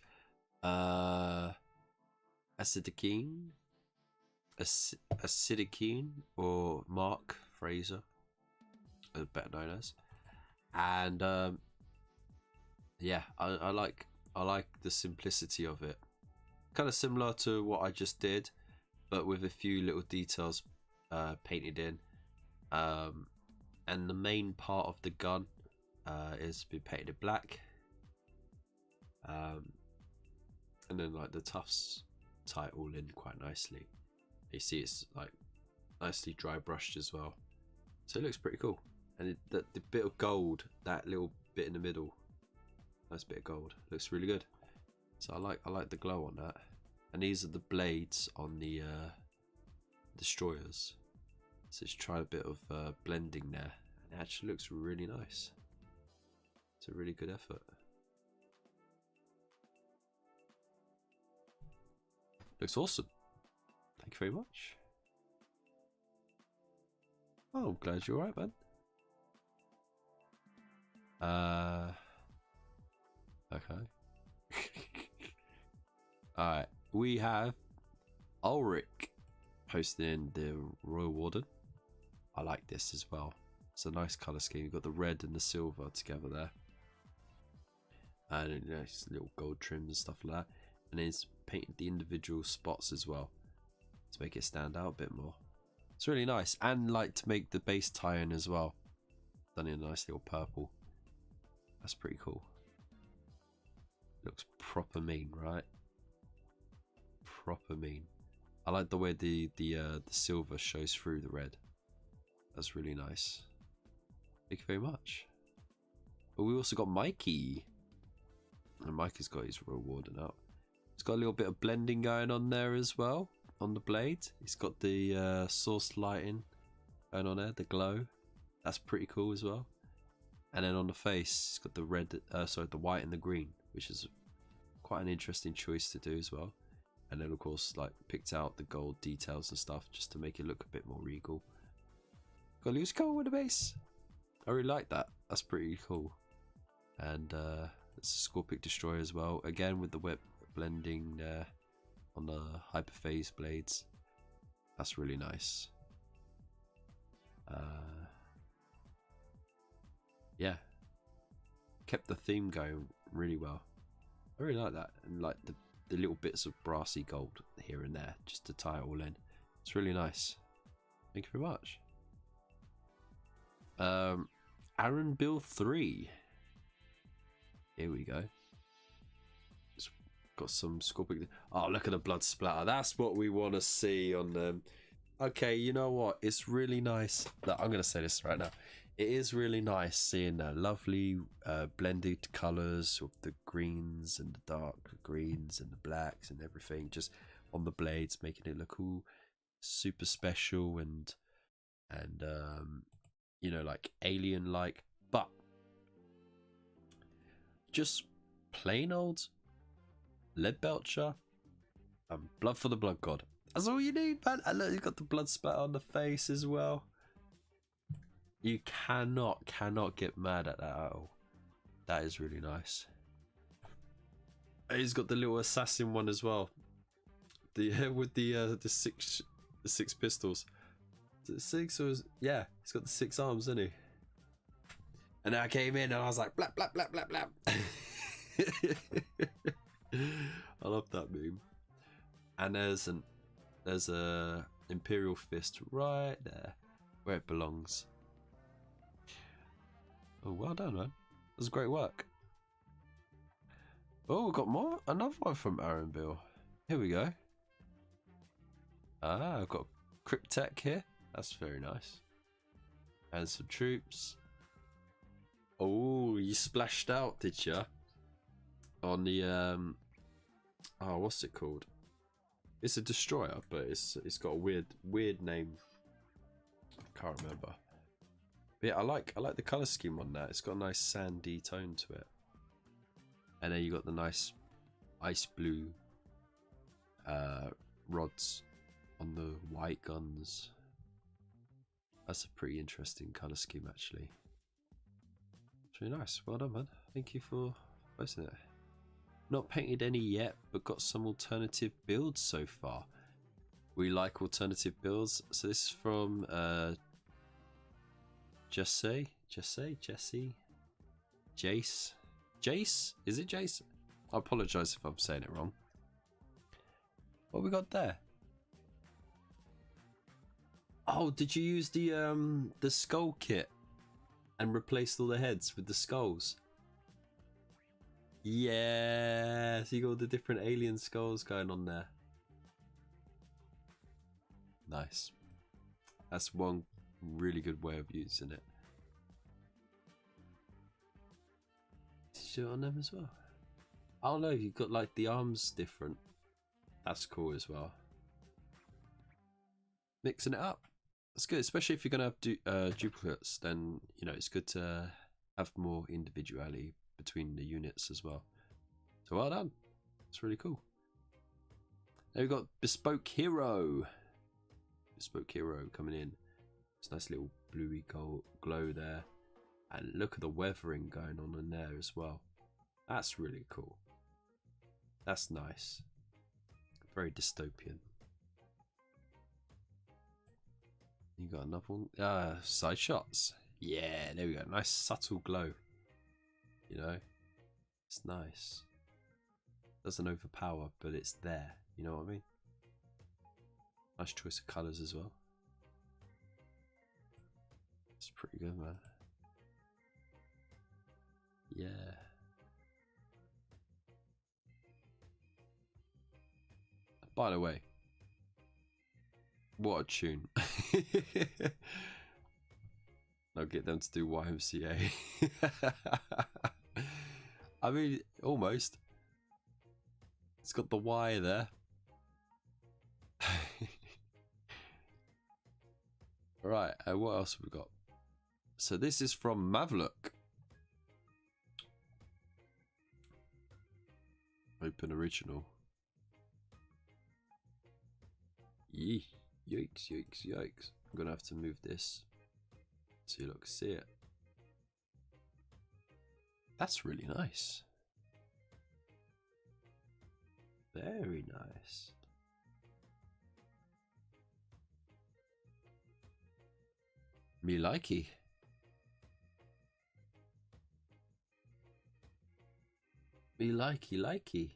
Acidikeen, or Mark Fraser, better known as, and yeah, I like the simplicity of it. Kind of similar to what I just did, but with a few little details painted in. And the main part of the gun is been painted black, and then like the tufts tie all in quite nicely. You see it's like nicely dry brushed as well, so it looks pretty cool. And the bit of gold, that little bit in the middle, nice bit of gold, looks really good. So I like the glow on that. And these are the blades on the destroyers. So just try a bit of blending there, and it actually looks really nice. It's a really good effort. Looks awesome. Thank you very much. Oh, I'm glad you're alright, man. Okay. Alright, we have Ulrich posting the Royal Warden. I like this as well. It's a nice colour scheme. You've got the red and the silver together there. And nice little gold trims and stuff like that. And then it's painted the individual spots as well to make it stand out a bit more. It's really nice. And like to make the base tie-in as well. Done in a nice little purple. That's pretty cool. Looks proper mean, right? Proper mean. I like the way the silver shows through the red. That's really nice. Thank you very much. But we also got Mikey. And Mikey's got his Royal Warden out. He's got a little bit of blending going on there as well. On the blade. He's got the source lighting going on there. The glow. That's pretty cool as well. And then on the face, he's got the red, the white and the green, which is quite an interesting choice to do as well. And then of course, like, picked out the gold details and stuff just to make it look a bit more regal. Got loose gold with the base. I really like that. That's pretty cool. And it's a Scorpic Destroyer as well. Again with the wet blending there on the hyperphase blades. That's really nice. Yeah, kept the theme going really well. I really like that, and like the little bits of brassy gold here and there just to tie it all in. It's really nice. Thank you very much. Aaron Bill 3. Here we go. It's got some Scorpion. Oh, look at the blood splatter. That's what we want to see on them. Okay, you know what? It's really nice. Look, I'm going to say this right now. It is really nice seeing the lovely blended colours of the greens and the dark greens and the blacks and everything just on the blades, making it look all super special and you know, like alien like. But just plain old lead belcher and blood for the blood god. That's all you need, man. And look, you've got the blood spatter on the face as well. You cannot get mad at that at all. That is really nice. He's got the little assassin one as well. The with the six pistols. The six was, yeah. He's got the 6 arms, isn't he? And I came in and I was like, blap blap blap blap blap. I love that meme. And there's a Imperial Fist right there where it belongs. Oh, well done, man. That was great work. Oh, we've got more. Another one from Aaron Bill. Here we go. Ah, I've got Cryptech here. That's very nice. And some troops. Oh, you splashed out, did you? On the oh, what's it called? It's a destroyer, but it's got a weird name. I can't remember. But yeah, I like the color scheme on that. It's got a nice sandy tone to it. And then you got the nice ice blue rods on the white guns. That's a pretty interesting color scheme, actually. It's really nice. Well done, man. Thank you for posting it. Not painted any yet, but got some alternative builds so far. We like alternative builds. So this is from Jesse? Jace? Jace? Is it Jace? I apologise if I'm saying it wrong. What we got there? Oh, did you use the skull kit and replaced all the heads with the skulls? Yeah, so you got all the different alien skulls going on there. Nice. That's one really good way of using it. Did you do it on them as well? I don't know, you've got like the arms different. That's cool as well. Mixing it up. That's good, especially if you're going to have duplicates, then, you know, it's good to have more individuality between the units as well. So well done. It's really cool. Now we've got Bespoke Hero. Bespoke Hero coming in. It's a nice little bluey glow there. And look at the weathering going on in there as well. That's really cool. That's nice. Very dystopian. You got another one? Side shots. Yeah, there we go. Nice subtle glow. You know? It's nice. Doesn't overpower, but it's there. You know what I mean? Nice choice of colours as well. It's pretty good, man. Yeah. By the way, what a tune. I'll get them to do YMCA. I mean, almost. It's got the Y there. Right, what else have we got? So this is from Mavlook. Open original. Yee. Yikes, yikes, yikes. I'm gonna have to move this so you look see it. That's really nice. Very nice. Me likey. Me likey.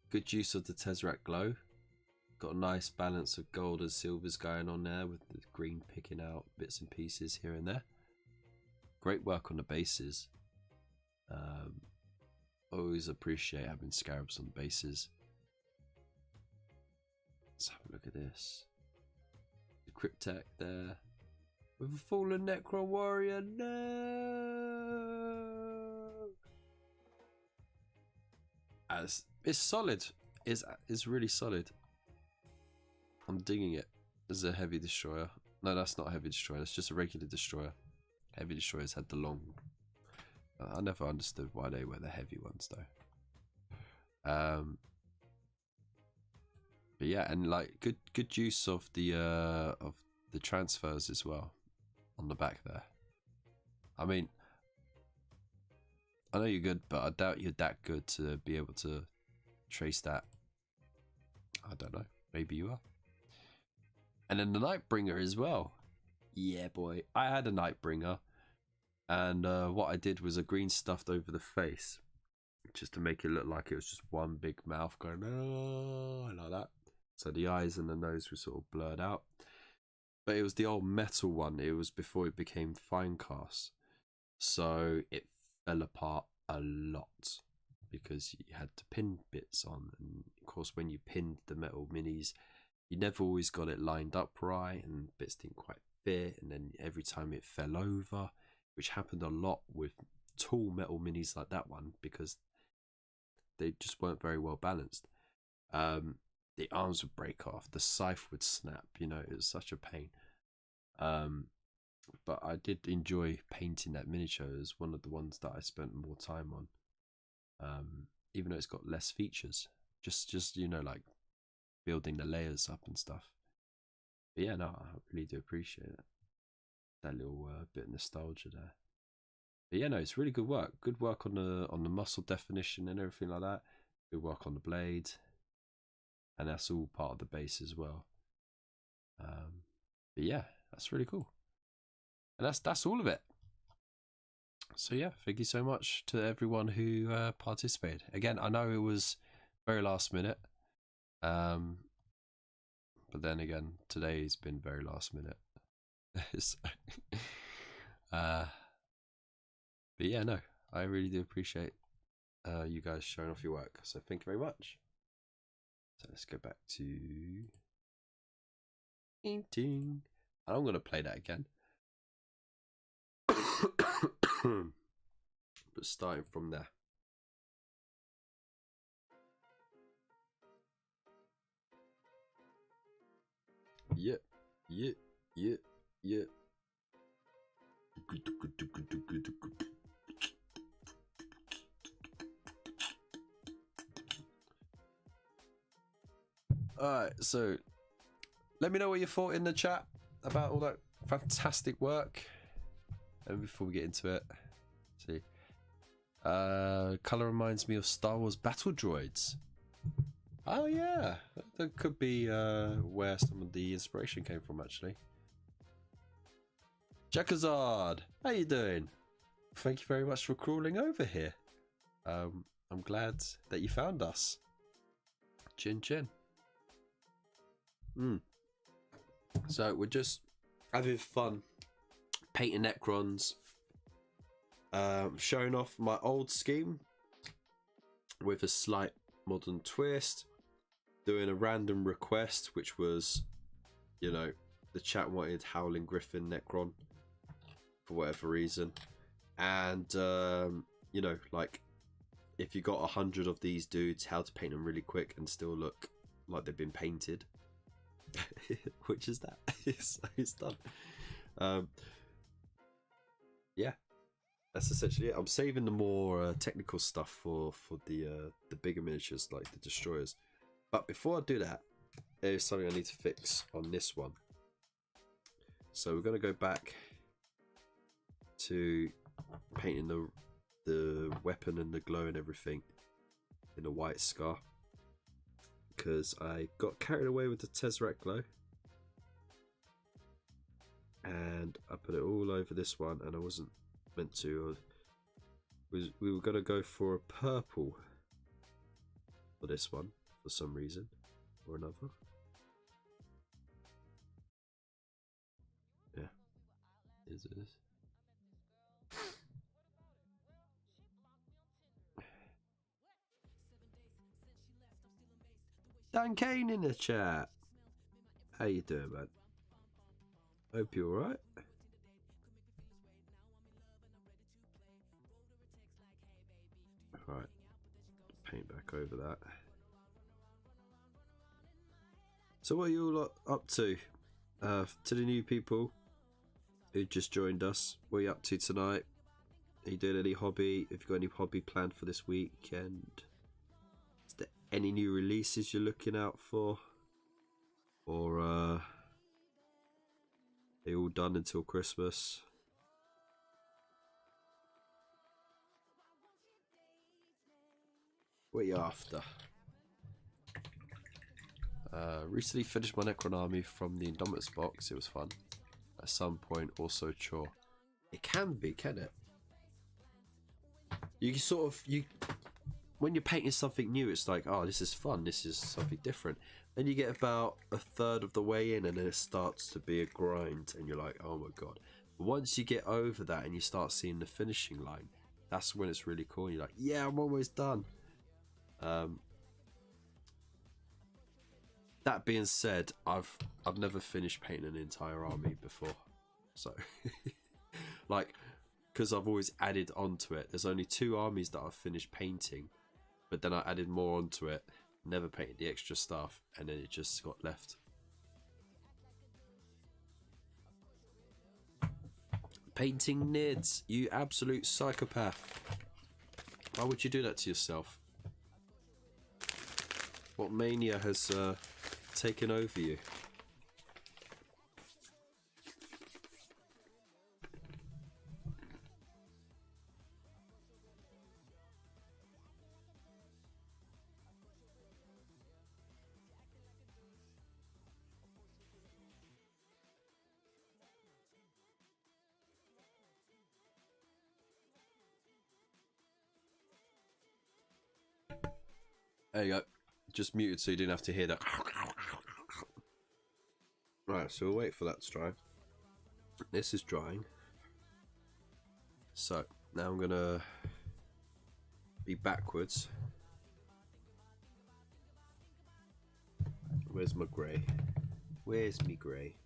Good use of the Tesseract Glow. Got a nice balance of gold and silvers going on there with the green picking out bits and pieces here and there. Great work on the bases. Always appreciate having scarabs on the bases. Let's have a look at this. The Cryptech there. With a fallen Necron warrior. No! It's solid. It's really solid. I'm digging it. As a heavy destroyer. No, that's not a heavy destroyer. That's just a regular destroyer. Heavy destroyers had the long. I never understood why they were the heavy ones though. But yeah, and like good use of the transfers as well on the back there. I mean, I know you're good, but I doubt you're that good to be able to trace that. I don't know. Maybe you are. And then the Nightbringer as well. Yeah, boy. I had a Nightbringer. And what I did was a green stuffed over the face, just to make it look like it was just one big mouth going oh, like that. So the eyes and the nose were sort of blurred out. But it was the old metal one. It was before it became fine cast, so it fell apart a lot because you had to pin bits on, and of course when you pinned the metal minis, you never always got it lined up right, and bits didn't quite fit, and then every time it fell over, which happened a lot with tall metal minis like that one because they just weren't very well balanced. The arms would break off, the scythe would snap, you know, it was such a pain. But I did enjoy painting that miniature. It was one of the ones that I spent more time on, even though it's got less features, just you know, like building the layers up and stuff. But yeah, no, I really do appreciate it, that little bit of nostalgia there. But yeah, no, it's really good work. Good work on the muscle definition and everything like that. Good work on the blade, and that's all part of the base as well. But yeah, that's really cool. And that's all of it. So yeah, thank you so much to everyone who participated. Again, I know it was very last minute, but then again, today's been very last minute. So, but yeah, no, I really do appreciate you guys showing off your work. So thank you very much. So let's go back to painting. I'm going to play that again. But starting from there. Yeah. Alright, so let me know what you thought in the chat about all that fantastic work. And before we get into it, see, color reminds me of Star Wars battle droids. Oh yeah, that could be where some of the inspiration came from, actually. Jackazard, how you doing? Thank you very much for crawling over here. I'm glad that you found us. Chin chin. So we're just having fun painting Necrons, showing off my old scheme with a slight modern twist, doing a random request, which was, you know, the chat wanted Howling Griffin Necron for whatever reason, and you know, like if you got 100 of these dudes, how to paint them really quick and still look like they've been painted. Which is that. It's done. Yeah, that's essentially it. I'm saving the more technical stuff for the bigger miniatures, like the destroyers. But before I do that, there's something I need to fix on this one. So we're going to go back to painting the weapon and the glow and everything in a white scar, because I got carried away with the Tesseract Glow and I put it all over this one, and I wasn't meant to. We were going to go for a purple for this one for some reason or another. Yeah, is this? Dan Kane in the chat. How you doing, man? Hope you're alright. Right, paint back over that. So what are you all up to? To the new people who just joined us, what are you up to tonight? Are you doing any hobby? Have you got any hobby planned for this weekend? Is there any new releases you're looking out for? Or are they all done until Christmas? What are you after? Recently finished my Necron army from the Indomitus box. It was fun. At some point, also chore. It can be, can it? You sort of when you're painting something new, it's like, oh, this is fun, this is something different. Then you get about a third of the way in, and then it starts to be a grind, and you're like, oh my god. But once you get over that and you start seeing the finishing line, that's when it's really cool. And you're like, yeah, I'm almost done. That being said, I've never finished painting an entire army before, so like, because I've always added onto it. There's only 2 armies that I've finished painting, but then I added more onto it, never painted the extra stuff, and then it just got left. Painting nids, you absolute psychopath. Why would you do that to yourself? What mania has taken over you? There you go. Just muted so you didn't have to hear that. Right, so we'll wait for that to dry. This is drying. So, now I'm going to be backwards. Where's my grey? Where's me grey?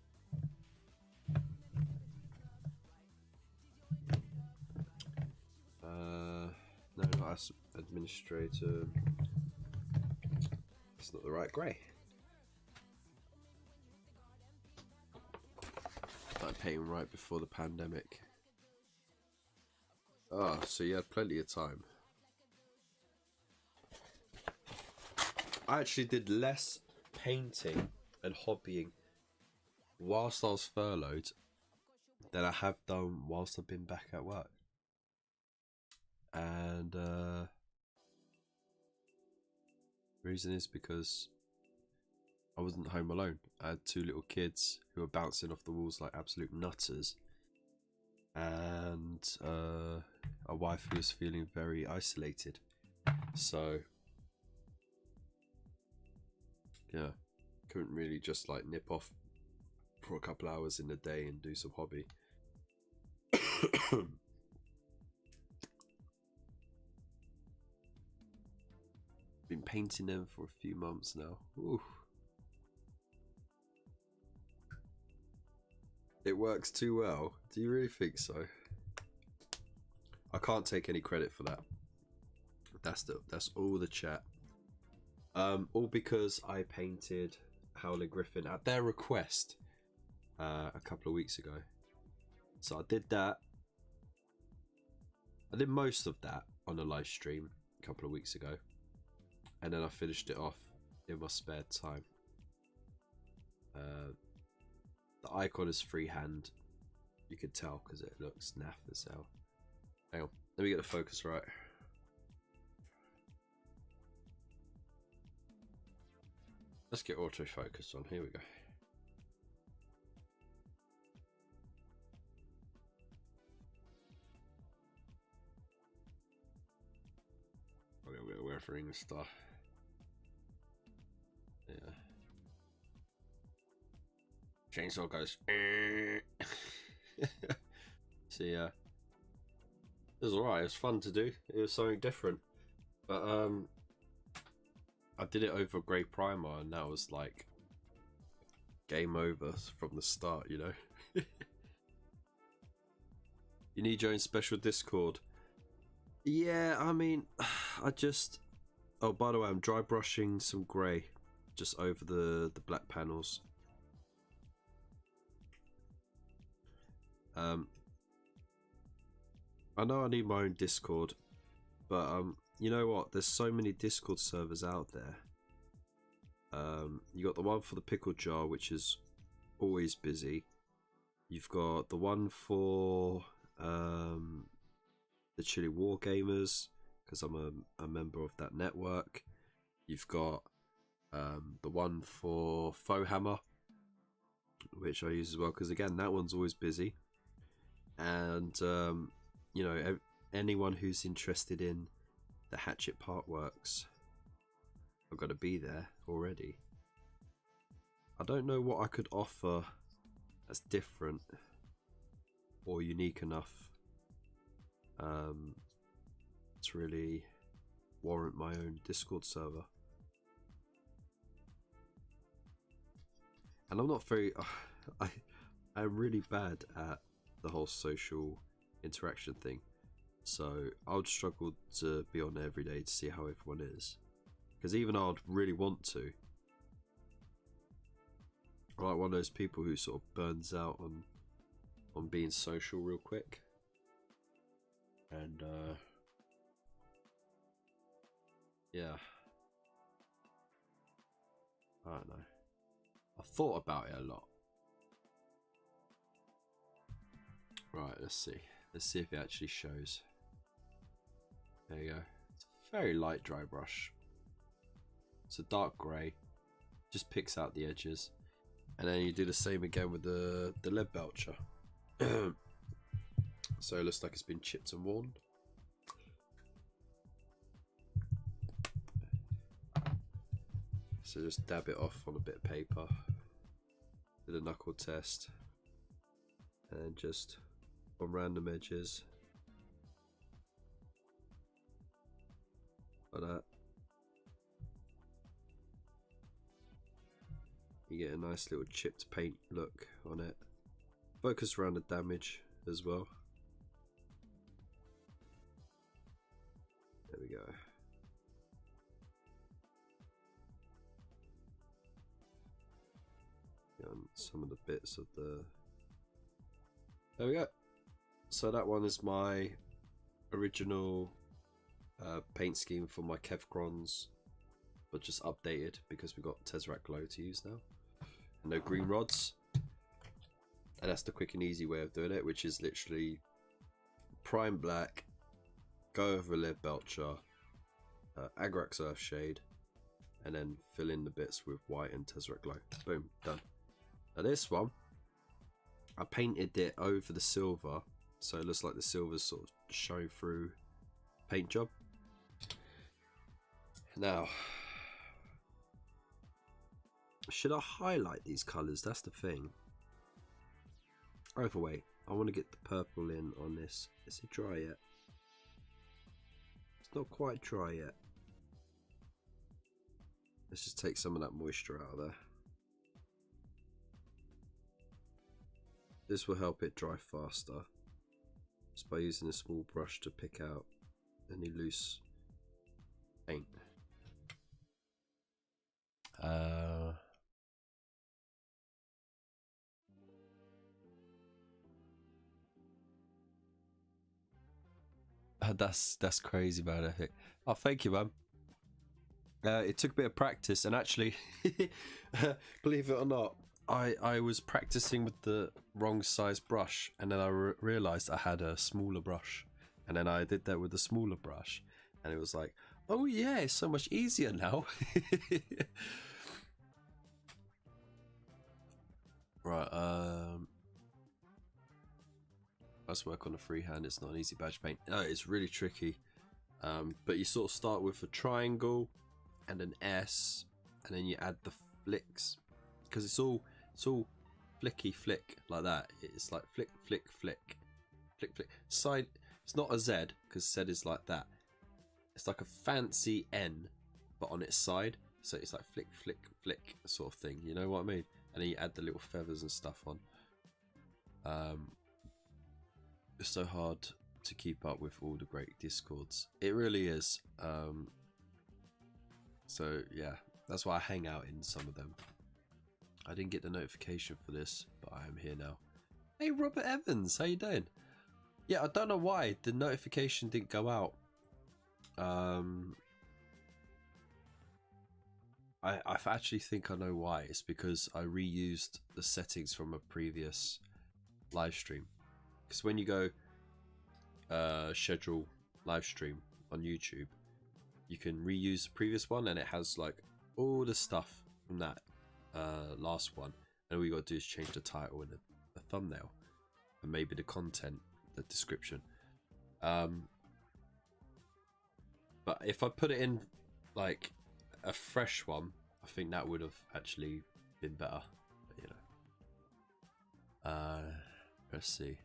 No, not as administrator. It's not the right grey. Started painting right before the pandemic. Ah, so you had plenty of time. I actually did less painting and hobbying whilst I was furloughed than I have done whilst I've been back at work. And the reason is because I wasn't home alone. I had 2 little kids who were bouncing off the walls like absolute nutters, and a wife who was feeling very isolated. So yeah, couldn't really just like nip off for a couple hours in the day and do some hobby. Been painting them for a few months now. Ooh. It works too well. Do you really think so? I can't take any credit for that. That's all the chat. All because I painted Howling Griffin at their request a couple of weeks ago. So I did that. I did most of that on a live stream a couple of weeks ago, and then I finished it off in my spare time. The icon is freehand. You could tell because it looks naff as hell. Hang on, let me get the focus right. Let's get autofocus on. Here we go. A little bit of weathering stuff. Yeah. Chainsaw goes. So yeah, it was alright. It was fun to do. It was something different, but I did it over grey primer, and that was like game over from the start. You know. You need your own special Discord. Yeah, I mean, I just. Oh, by the way, I'm dry brushing some grey just over the black panels. I know I need my own Discord, but you know what? There's so many Discord servers out there. You got the one for the pickle jar, which is always busy. You've got the one for the Chili War Gamers, because I'm a member of that network. You've got the one for Fauxhammer, which I use as well, because again, that one's always busy. And you know, anyone who's interested in the Hatchet Part Works, I've got to be there already. I don't know what I could offer that's different or unique enough to really warrant my own Discord server. And I'm not very... I'm really bad at the whole social interaction thing. So I would struggle to be on every day to see how everyone is. Because even I'd really want to. I'm like one of those people who sort of burns out on being social real quick. And yeah. I don't know. I've thought about it a lot. Right, let's see. Let's see if it actually shows. There you go. It's a very light dry brush. It's a dark grey. Just picks out the edges. And then you do the same again with the lead belcher. So it looks like it's been chipped and worn. So just dab it off on a bit of paper. Do the knuckle test. And just on random edges. Like that. You get a nice little chipped paint look on it. Focus around the damage as well. There we go. On some of the bits of the... There we go. So that one is my original paint scheme for my Necrons, but just updated because we've got Tesseract Glow to use now. And no green rods. And that's the quick and easy way of doing it, which is literally prime black, go over lead belcher, Agrax Earthshade, and then fill in the bits with white and Tesseract Glow. Boom, done. Now this one, I painted it over the silver, so it looks like the silver's sort of showing through paint job. Now, should I highlight these colours? That's the thing. Either way, I want to get the purple in on this. Is it dry yet? It's not quite dry yet. Let's just take some of that moisture out of there. This will help it dry faster, just by using a small brush to pick out any loose paint. That's crazy, man. I think. Oh, thank you, man. It took a bit of practice, and actually, believe it or not, I was practicing with the wrong size brush, and then I realized I had a smaller brush, and then I did that with a smaller brush, and it was like, oh yeah, it's so much easier now. Right, let's work on a freehand. It's not an easy badge paint. No, it's really tricky. But you sort of start with a triangle and an S, and then you add the flicks, because it's all flicky flick like that. It's like flick flick flick flick flick side. It's not a Z, because Z is like that. It's like a fancy N but on its side, so it's like flick flick flick sort of thing, you know what I mean? And then you add the little feathers and stuff on. It's so hard to keep up with all the great discords, it really is. So yeah, that's why I hang out in some of them. I didn't get the notification for this, but I am here now. Hey Robert Evans, how you doing? Yeah, I don't know why the notification didn't go out. I actually think I know why. It's because I reused the settings from a previous live stream. Because when you go schedule live stream on YouTube, you can reuse the previous one, and it has like all the stuff from that last one, and all you got to do is change the title and the thumbnail, and maybe the content, the description. But if I put it in like a fresh one, I think that would have actually been better. But, you know. Let's see.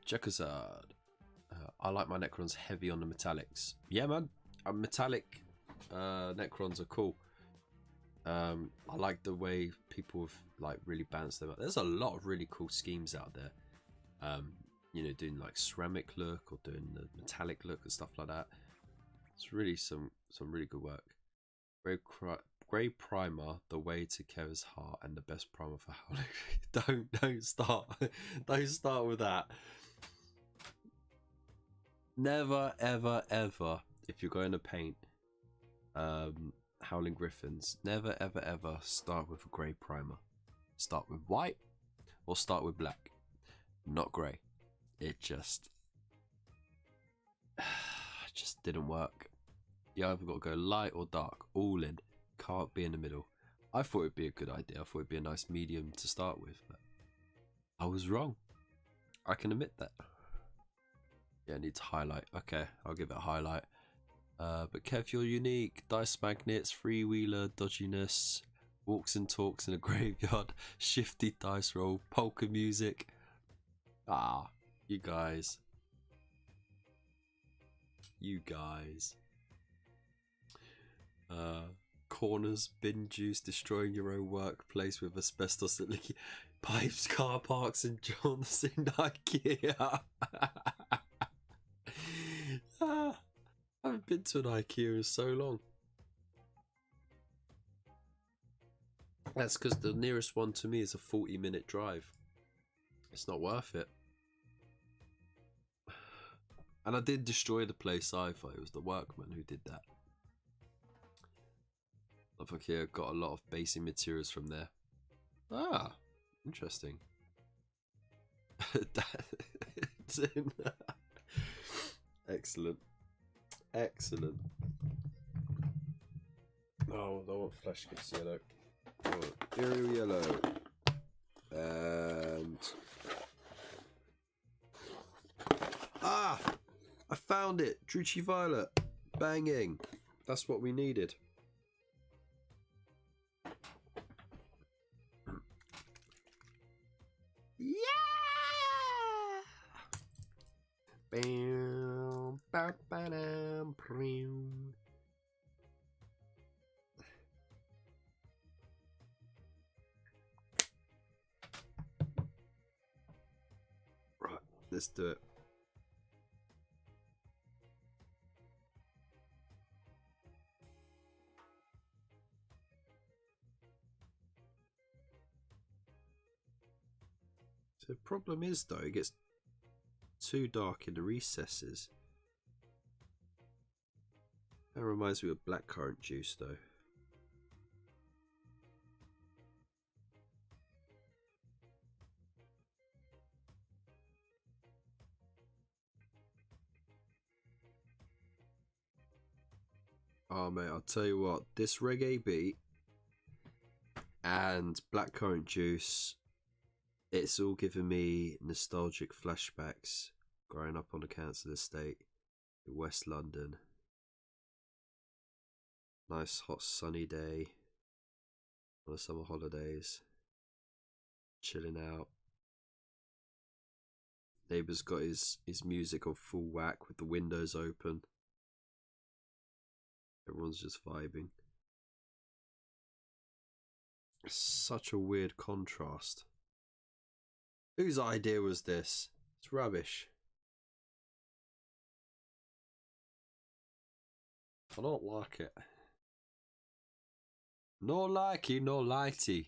Jekazard. I like my Necrons heavy on the metallics. Yeah, man. Metallic Necrons are cool. I like the way people have like really balanced them up. There's a lot of really cool schemes out there. You know, doing like ceramic look or doing the metallic look and stuff like that. It's really some really good work. Grey primer, the way to Keva's heart, and the best primer for Howling. don't start. Don't start with that. Never ever ever, if you're going to paint Howling Griffins, never ever ever start with a grey primer. Start with white or start with black, not grey. It just didn't work. You either got to go light or dark, all in. Can't be in the middle. I thought it'd be a good idea. I thought it'd be a nice medium to start with, but I was wrong. I can admit that. Yeah, I need to highlight. Okay, I'll give it a highlight. But Kev, you're unique. Dice magnets, freewheeler, dodginess, walks and talks in a graveyard, shifty dice roll, polka music. Ah, you guys. You guys. Corners, bin juice, destroying your own workplace with asbestos that leaky pipes, car parks, and Johns in IKEA. I haven't been to an IKEA in so long. That's because the nearest one to me is a 40-minute drive. It's not worth it. And I did destroy the place either. It was the workman who did that. I've okay, got a lot of basic materials from there. Ah, interesting. Excellent. Excellent. Oh, I want flash gifts yellow. I want Imperial yellow. And... ah! I found it! Druchii Violet. Banging. That's what we needed. Yeah! Bam, ba, ba, dam, preem. Right, let's do it. The problem is though, it gets too dark in the recesses. That reminds me of blackcurrant juice though. Oh mate, I'll tell you what, this reggae beat and blackcurrant juice, it's all giving me nostalgic flashbacks growing up on the council estate in West London. Nice hot sunny day on the summer holidays, chilling out. Neighbour's got his music on full whack with the windows open. Everyone's just vibing. Such a weird contrast. Whose idea was this? It's rubbish. I don't like it. No likey, no lighty.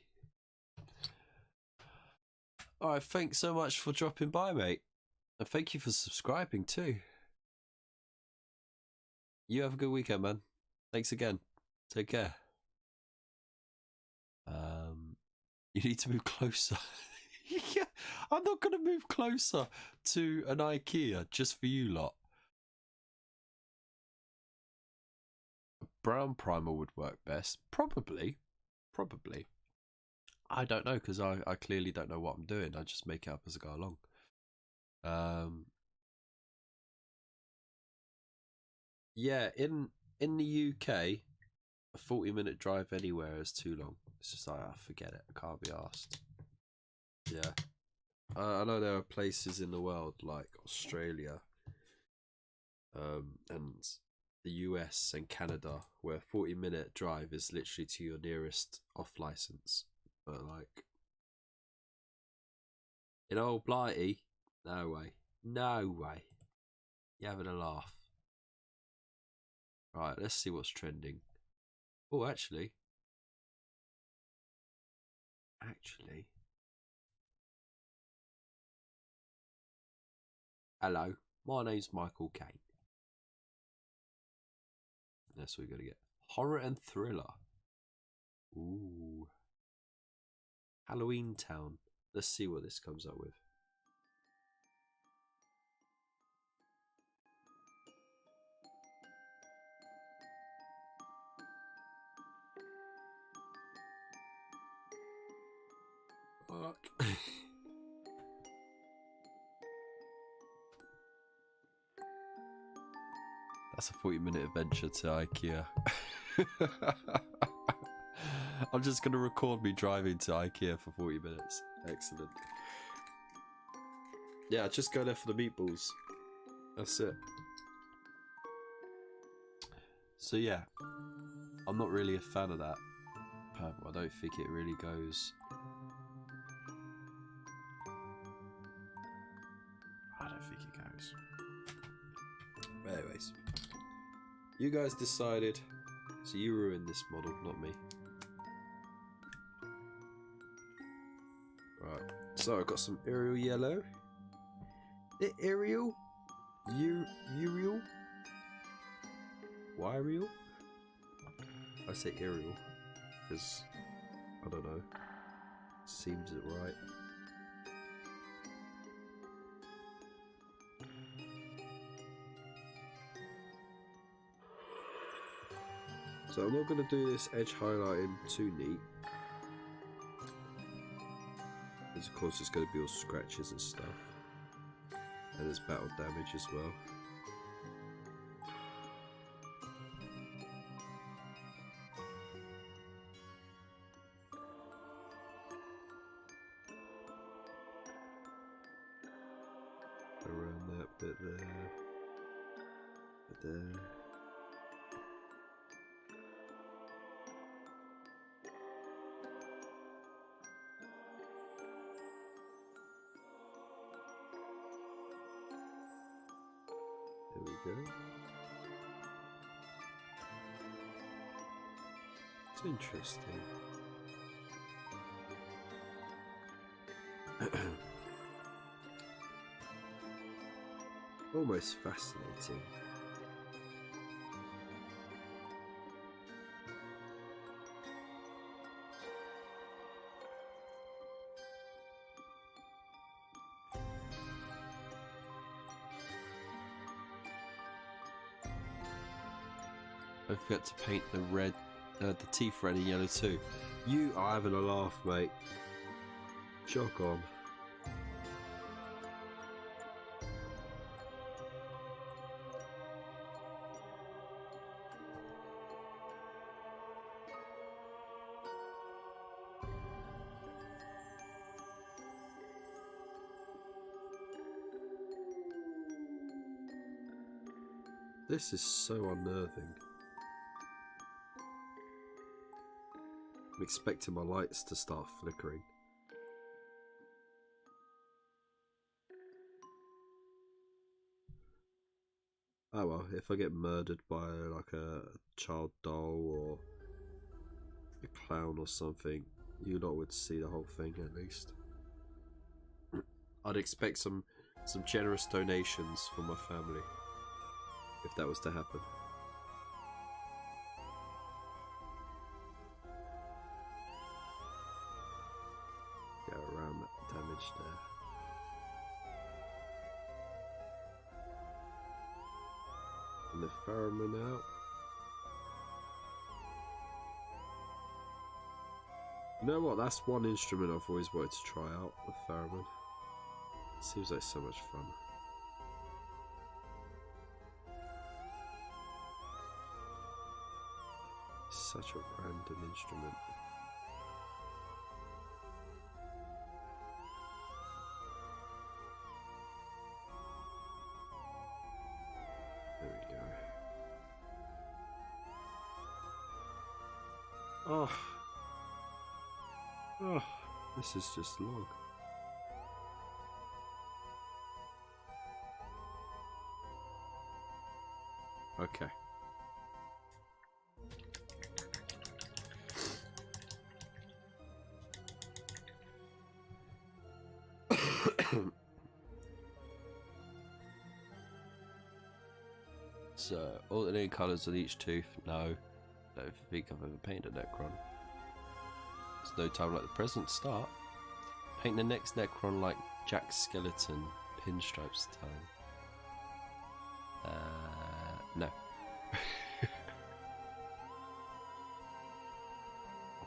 Alright, thanks so much for dropping by, mate. And thank you for subscribing too. You have a good weekend, man. Thanks again. Take care. You need to move closer. Yeah, I'm not going to move closer to an IKEA just for you lot. A brown primer would work best. Probably. I don't know, because I clearly don't know what I'm doing. I just make it up as I go along. Yeah, in the UK, a 40-minute drive anywhere is too long. It's just like, oh, forget it. I can't be asked. Yeah. I know there are places in the world like Australia, and the US and Canada where 40-minute drive is literally to your nearest off license. But like in old Blighty, no way. No way. You're having a laugh. Right, let's see what's trending. Oh, actually. Hello, my name's Michael Caine. That's what we're gonna get. Horror and thriller. Ooh. Halloween Town. Let's see what this comes up with. Fuck. That's a 40-minute adventure to IKEA. I'm just going to record me driving to IKEA for 40 minutes. Excellent. Yeah, just go there for the meatballs. That's it. So yeah, I'm not really a fan of that purple. I don't think it really goes. I don't think it goes. But anyways, you guys decided, so you ruined this model, not me. Right, so I've got some Ariel yellow. Ariel? Uriel? Why Ariel? I say Ariel because I don't know. Seems it right. So I'm not going to do this edge highlighting too neat, because of course it's going to be all scratches and stuff, and there's battle damage as well. Around that bit there, bit there. There we go. It's interesting. Almost fascinating. I forgot to paint the red, the teeth red and yellow too. You are having a laugh, mate. Jog on. This is so unnerving. I'm expecting my lights to start flickering. Oh well, if I get murdered by like a child doll or a clown or something, you lot would see the whole thing at least. I'd expect some generous donations from my family if that was to happen. Go around that damage there. And the Pheromone out. You know what? That's one instrument I've always wanted to try out, the Pheromone. Seems like so much fun. such a random instrument. There we go. Oh, this is just log. Okay. So, alternating colours on each tooth? No. Don't think I've ever painted a Necron. There's no time like the present. Start. Paint the next Necron like Jack Skeleton. Pinstripes time. No. I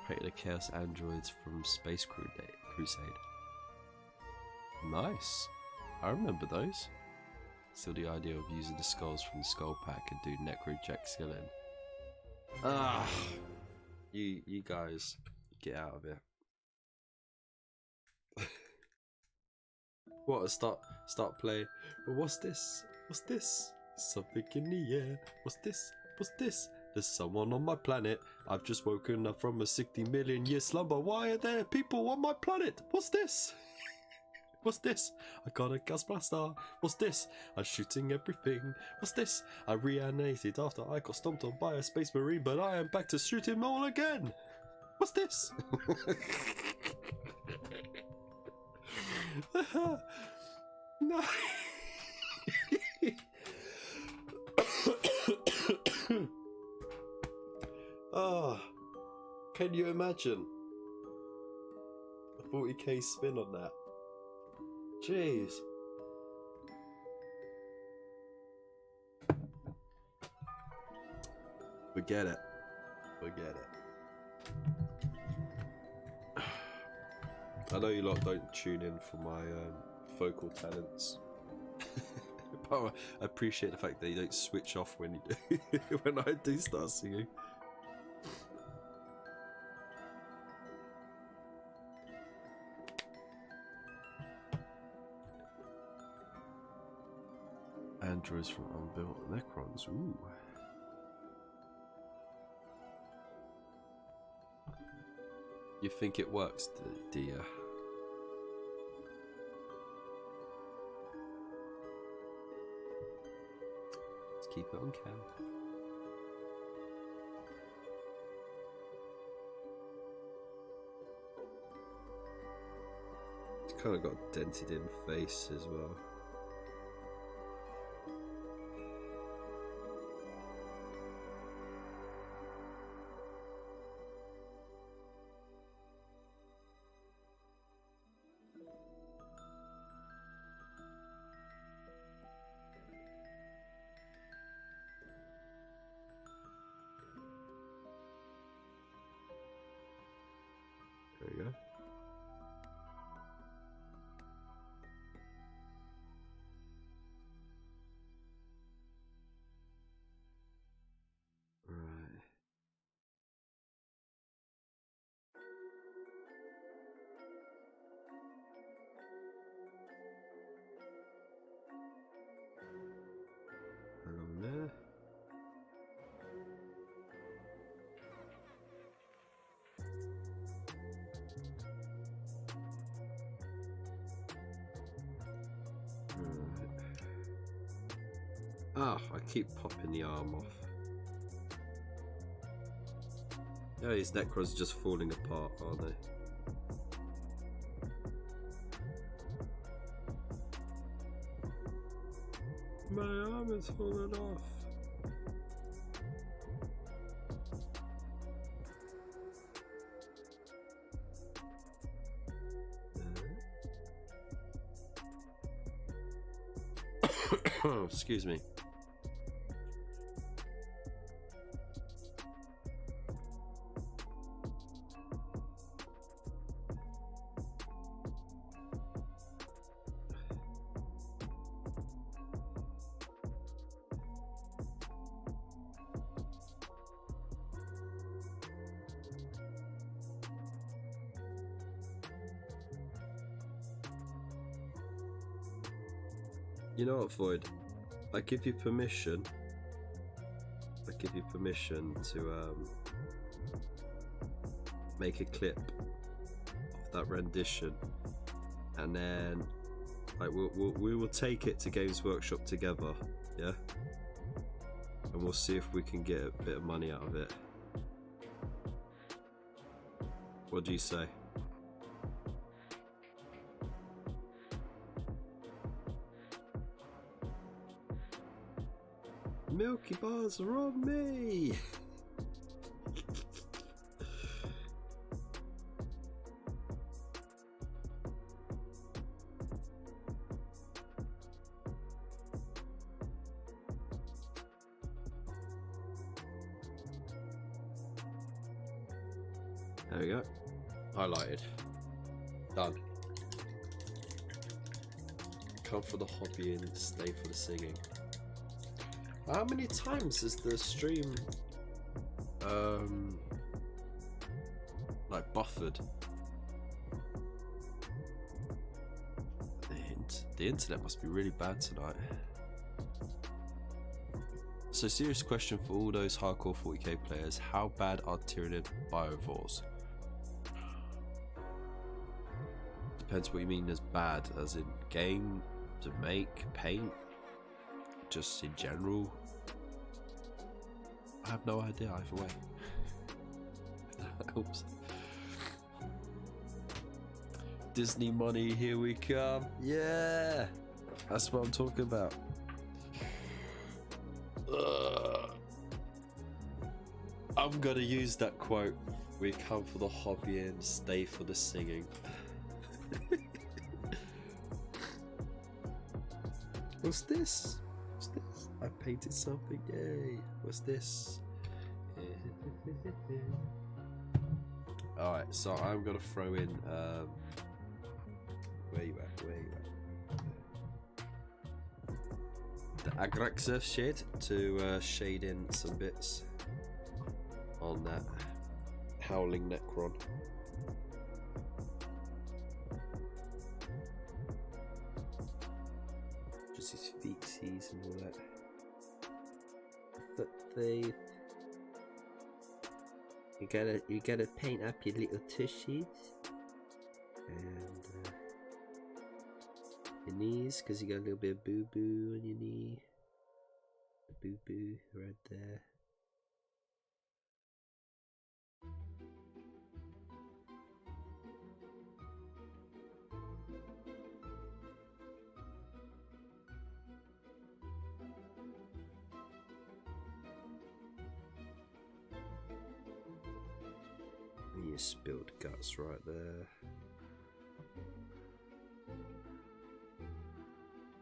painted the Chaos Androids from Space Crusade. Nice. I remember those. Still the idea of using the skulls from the skull pack and do Necro Jack Skeleton. Ah, you guys, get out of here. What? Start playing. But what's this? What's this? Something in the air. What's this? What's this? There's someone on my planet. I've just woken up from a 60 million year slumber. Why are there people on my planet? What's this? What's this? I got a gas blaster. What's this? I'm shooting everything. What's this? I reanimated after I got stomped on by a space marine, but I am back to shoot him all again. What's this? No. Ah, can you imagine a 40k spin on that? Jeez. Forget it. Forget it. I know you lot don't tune in for my vocal talents. But I appreciate the fact that you don't switch off when you do when I do start singing. Androids from unbuilt Necrons. Ooh. You think it works, dear? Let's keep it on cam. It's kind of got a dented in face as well. There you go. Right. Along there. Ah, I keep popping the arm off. Yeah, these Necrons are just falling apart, aren't they? My arm is falling off. Excuse me. You know what, Void? I give you permission. I give you permission to make a clip of that rendition, and then like we will take it to Games Workshop together, yeah, and we'll see if we can get a bit of money out of it. What do you say? Milky bars are on me. There we go. Highlighted. Done. Come for the hobby and stay for the singing. How many times is the stream like buffered? The internet must be really bad tonight. So serious question for all those hardcore 40k players, how bad are Tyranid biovores? Depends what you mean as bad, as in game, to make, paint, just in general. I have no idea either way. If that helps. Disney money, here we come. Yeah, that's what I'm talking about. I'm gonna use that quote. We come for the hobby and stay for the singing. What's this? What's this? I painted something. Yay! What's this? Alright, so I'm gonna throw in where you at? Where you at? The Agraxa shade to shade in some bits on that Howling Necron. Just his feetsies and all that. But you gotta paint up your little tushies and your knees, because you got a little bit of boo boo on your knee. Boo boo right there. You spilled guts right there.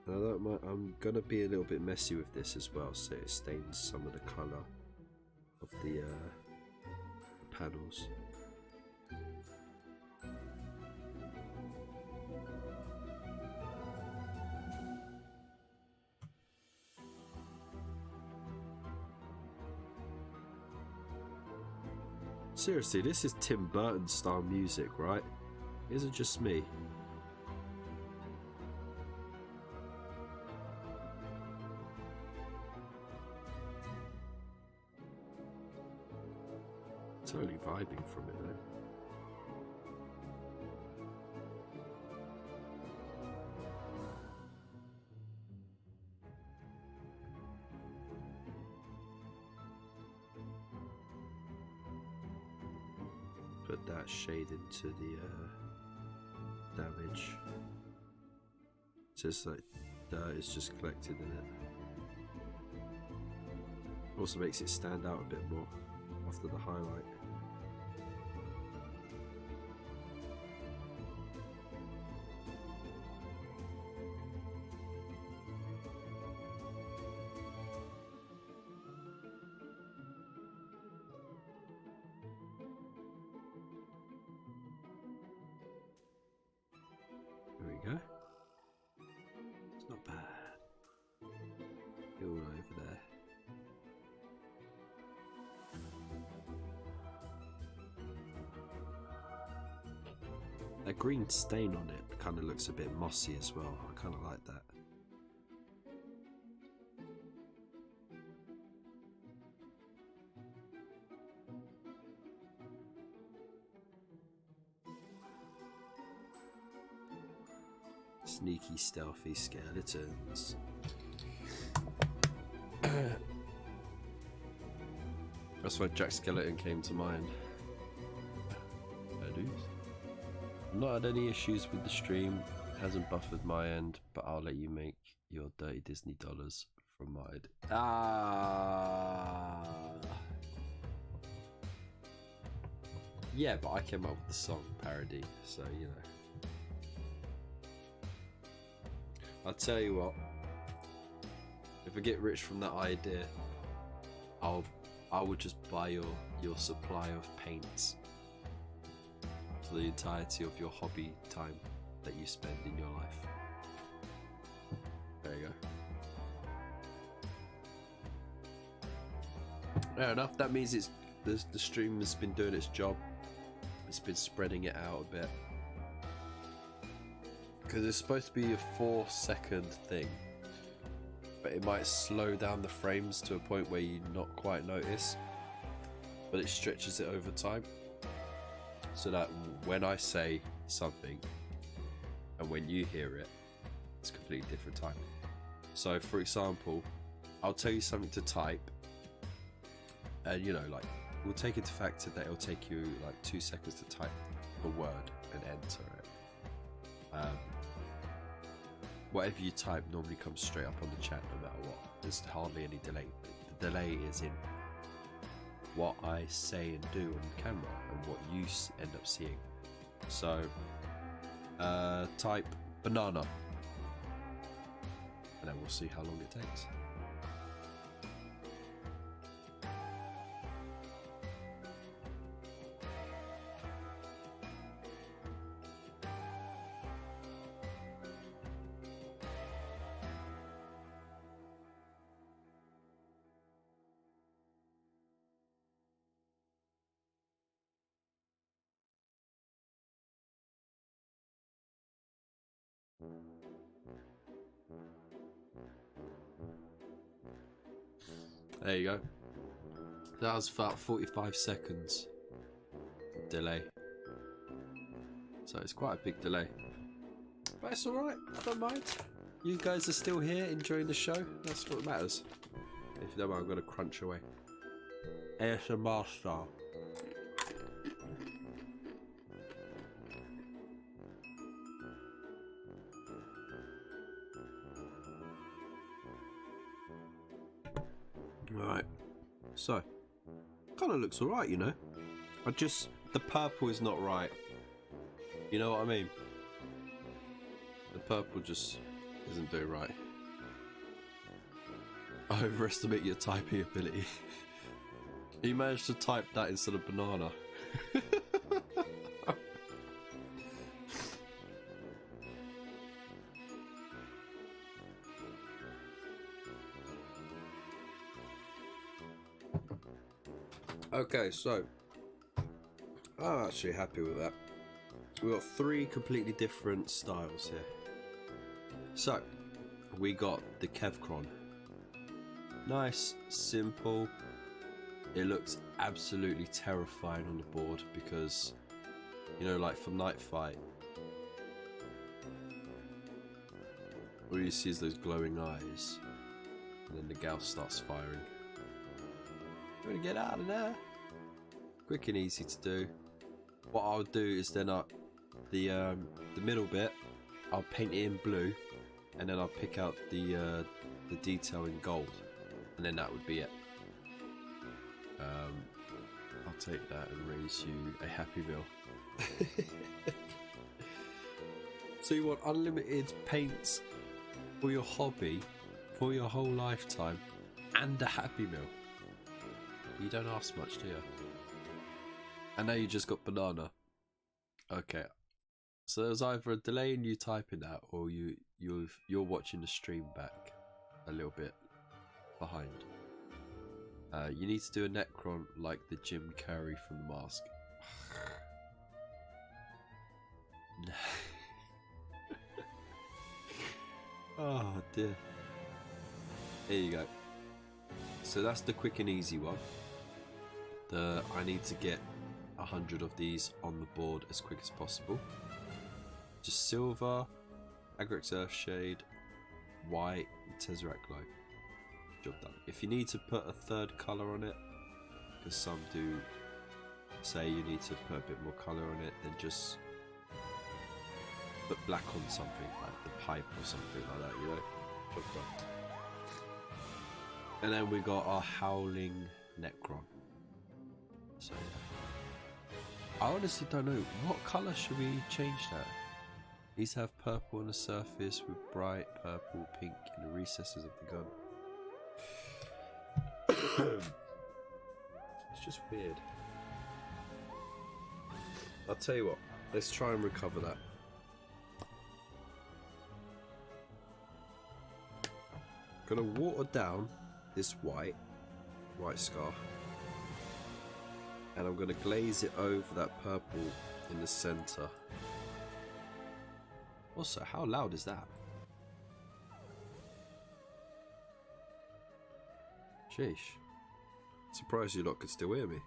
I'm gonna be a little bit messy with this as well, so it stains some of the colour of the panels. Seriously, this is Tim Burton style music, right? Is it just me? Totally vibing from it though. Put that shade into the damage. Just like dirt is just collected in it. Also makes it stand out a bit more after the highlight. There we go. It's not bad. Get all over there. That green stain on it kind of looks a bit mossy as well. I kind of like that. Sneaky, stealthy skeletons. That's why Jack Skeleton came to mind. I've not had any issues with the stream. It hasn't buffered my end, but I'll let you make your dirty Disney dollars from mine. Yeah, but I came up with the song parody, so you know. I'll tell you what. If I get rich from that idea, I will just buy your supply of paints for the entirety of your hobby time that you spend in your life. There you go. Fair enough. That means it's the stream has been doing its job. It's been spreading it out a bit because it's supposed to be a 4-second thing, but it might slow down the frames to a point where you not quite notice, but it stretches it over time so that when I say something and when you hear it, it's a completely different time. So for example, I'll tell you something to type, and you know, like, we'll take into factor that it'll take you like 2 seconds to type a word and enter it. Whatever you type normally comes straight up on the chat no matter what. There's hardly any delay. The delay is in what I say and do on camera and what you end up seeing. So type banana and then we'll see how long it takes. There you go. That was about 45 seconds delay. So it's quite a big delay. But it's alright, I don't mind. You guys are still here enjoying the show. That's what matters. If you don't mind, I'm going to crunch away. ASMR style. Right, so kind of looks alright, you know. The purple is not right. You know what I mean? The purple just isn't doing right. I overestimate your typing ability. You managed to type that instead of banana. Okay, so I'm actually happy with that. We've got 3 completely different styles here. So we got the Kevcron. Nice, simple. It looks absolutely terrifying on the board because, you know, like for Night Fight, all you see is those glowing eyes, and then the gal starts firing. I'm gonna get out of there. Quick and easy to do. What I'll do is then the middle bit, I'll paint it in blue, and then I'll pick out the detail in gold, and then that would be it. I'll take that and raise you a happy meal. So you want unlimited paints for your hobby for your whole lifetime and a happy meal. You don't ask much, do you? And now you just got banana. Okay. So there's either a delay in you typing that, or you're watching the stream back a little bit behind. You need to do a Necron like the Jim Carrey from The Mask. Oh dear. Here you go. So that's the quick and easy one. I need to get 100 of these on the board as quick as possible. Just silver. Agric Earthshade, white, and Tesseract Glow. Job done. If you need to put a third colour on it, because some do say you need to put a bit more colour on it, then just put black on something, like the pipe or something like that, you know? Job done. And then we got our Howling Necron. So yeah. I honestly don't know, what colour should we change that? Needs to have purple on the surface with bright purple, pink in the recesses of the gun. It's just weird. I'll tell you what, let's try and recover that. Gonna water down this white scarf, and I'm gonna glaze it over that purple in the center. Also, how loud is that? Sheesh. Surprised you lot could still hear me.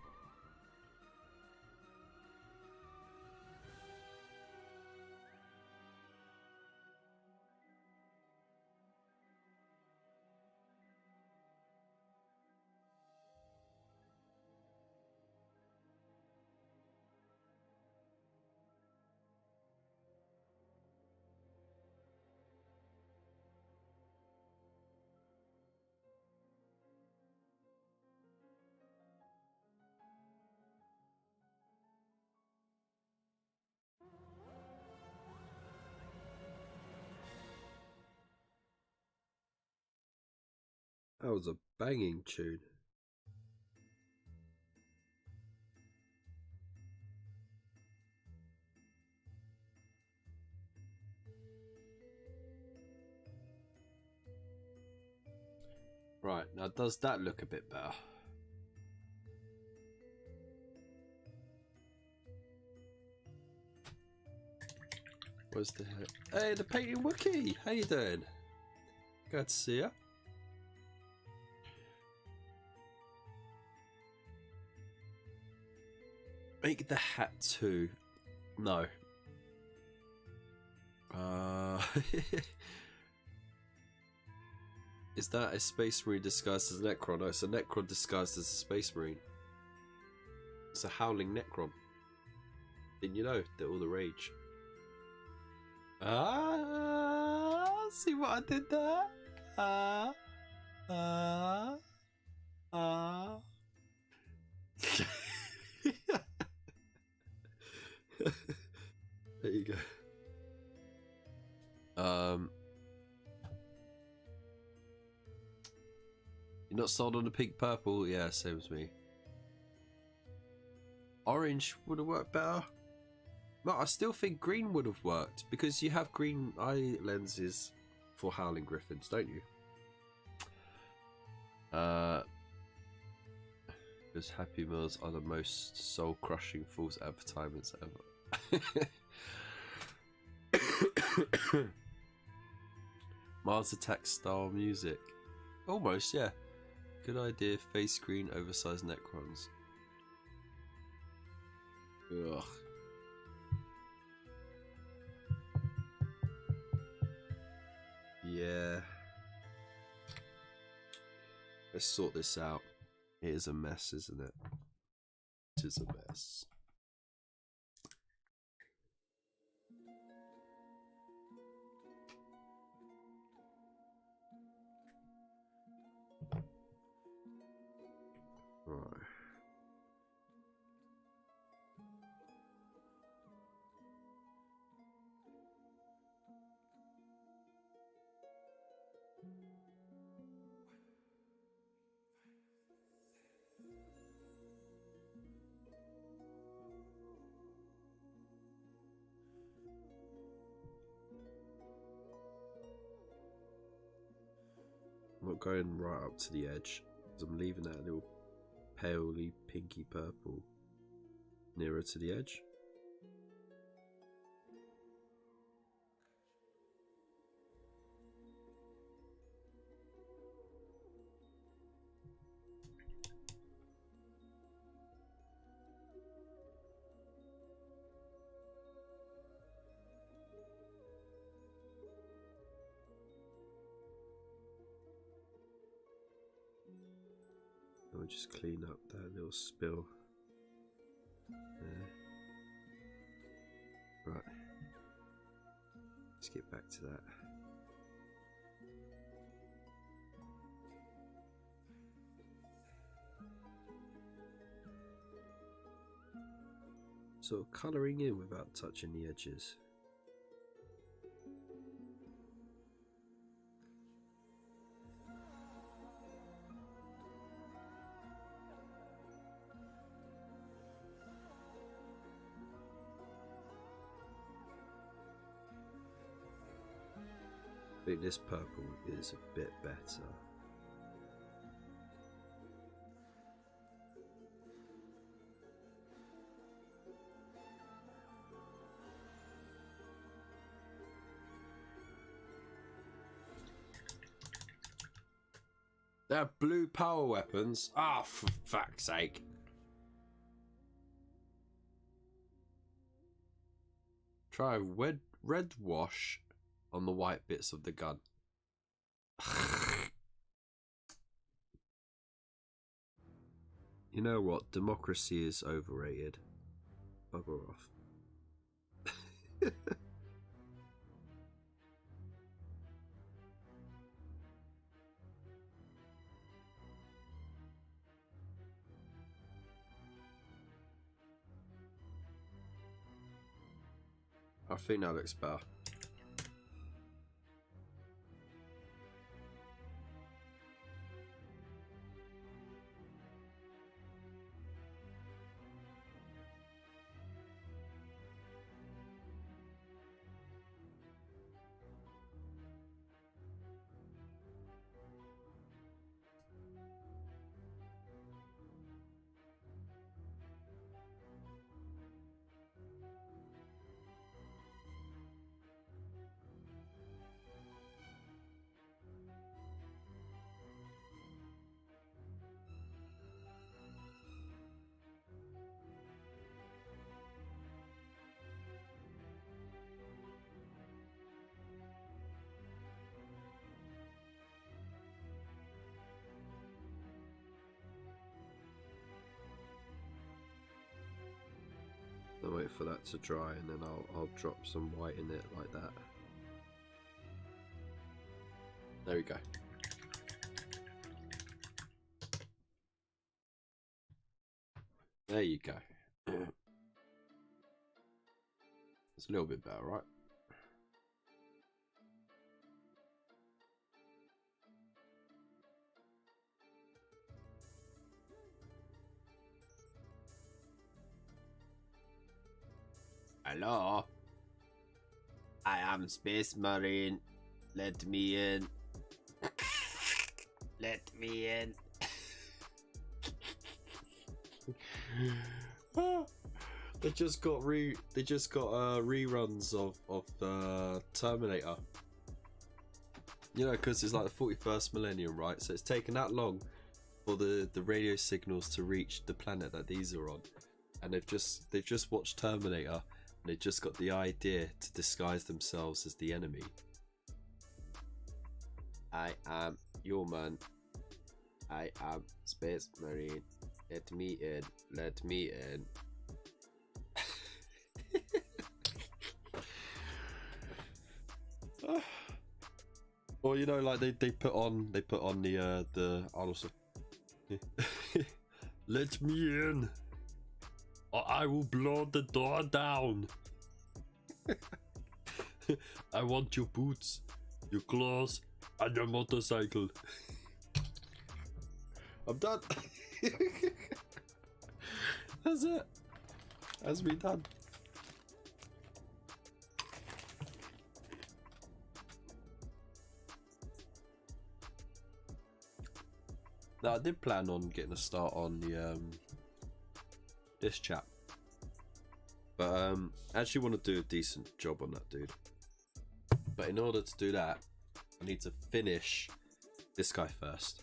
That was a banging tune. Right, now does that look a bit better? Where's the heck? Hey, the painting Wookie! How you doing? Glad to see ya. Make the hat too. No. Is that a Space Marine disguised as a Necron? No, it's a Necron disguised as a Space Marine. It's a Howling Necron. Didn't you know? They're all the rage. See what I did there? There you go. You're not sold on the pink purple? Yeah, same as me. Orange would have worked better. No, I still think green would have worked because you have green eye lenses for Howling Griffins, don't you? Because Happy Meals are the most soul-crushing false advertisements ever. Mars Attack style music. Almost, yeah. Good idea, face screen, oversized Necrons. Ugh. Yeah. Let's sort this out. It is a mess, isn't it? It is a mess. Right. I'm not going right up to the edge because I'm leaving that little palely pinky purple nearer to the edge. I'll just clean up that little spill there. Right, let's get back to that. Sort of colouring in without touching the edges. I think this purple is a bit better. They're blue power weapons. Ah, for fuck's sake. Try red wash on the white bits of the gun. You know what? Democracy is overrated. Bugger off. I think that looks better. I'll wait for that to dry and then I'll drop some white in it like that. There we go. There you go. It's a little bit better, right? Hello? I am Space Marine. Let me in. Let me in. They just got reruns of Terminator. You know, because it's like the 41st millennium, right? So it's taken that long for the radio signals to reach the planet that these are on, and they've just watched Terminator. They just got the idea to disguise themselves as the enemy. I am human. I am Space Marine. Let me in. Let me in. Or you know, like they put on the Arnold. Let me in. Or I will blow the door down. I want your boots, your claws, and your motorcycle. I'm done. That's it. That's me done. Now I did plan on getting a start on the this chap, but I actually want to do a decent job on that dude. But in order to do that, I need to finish this guy first,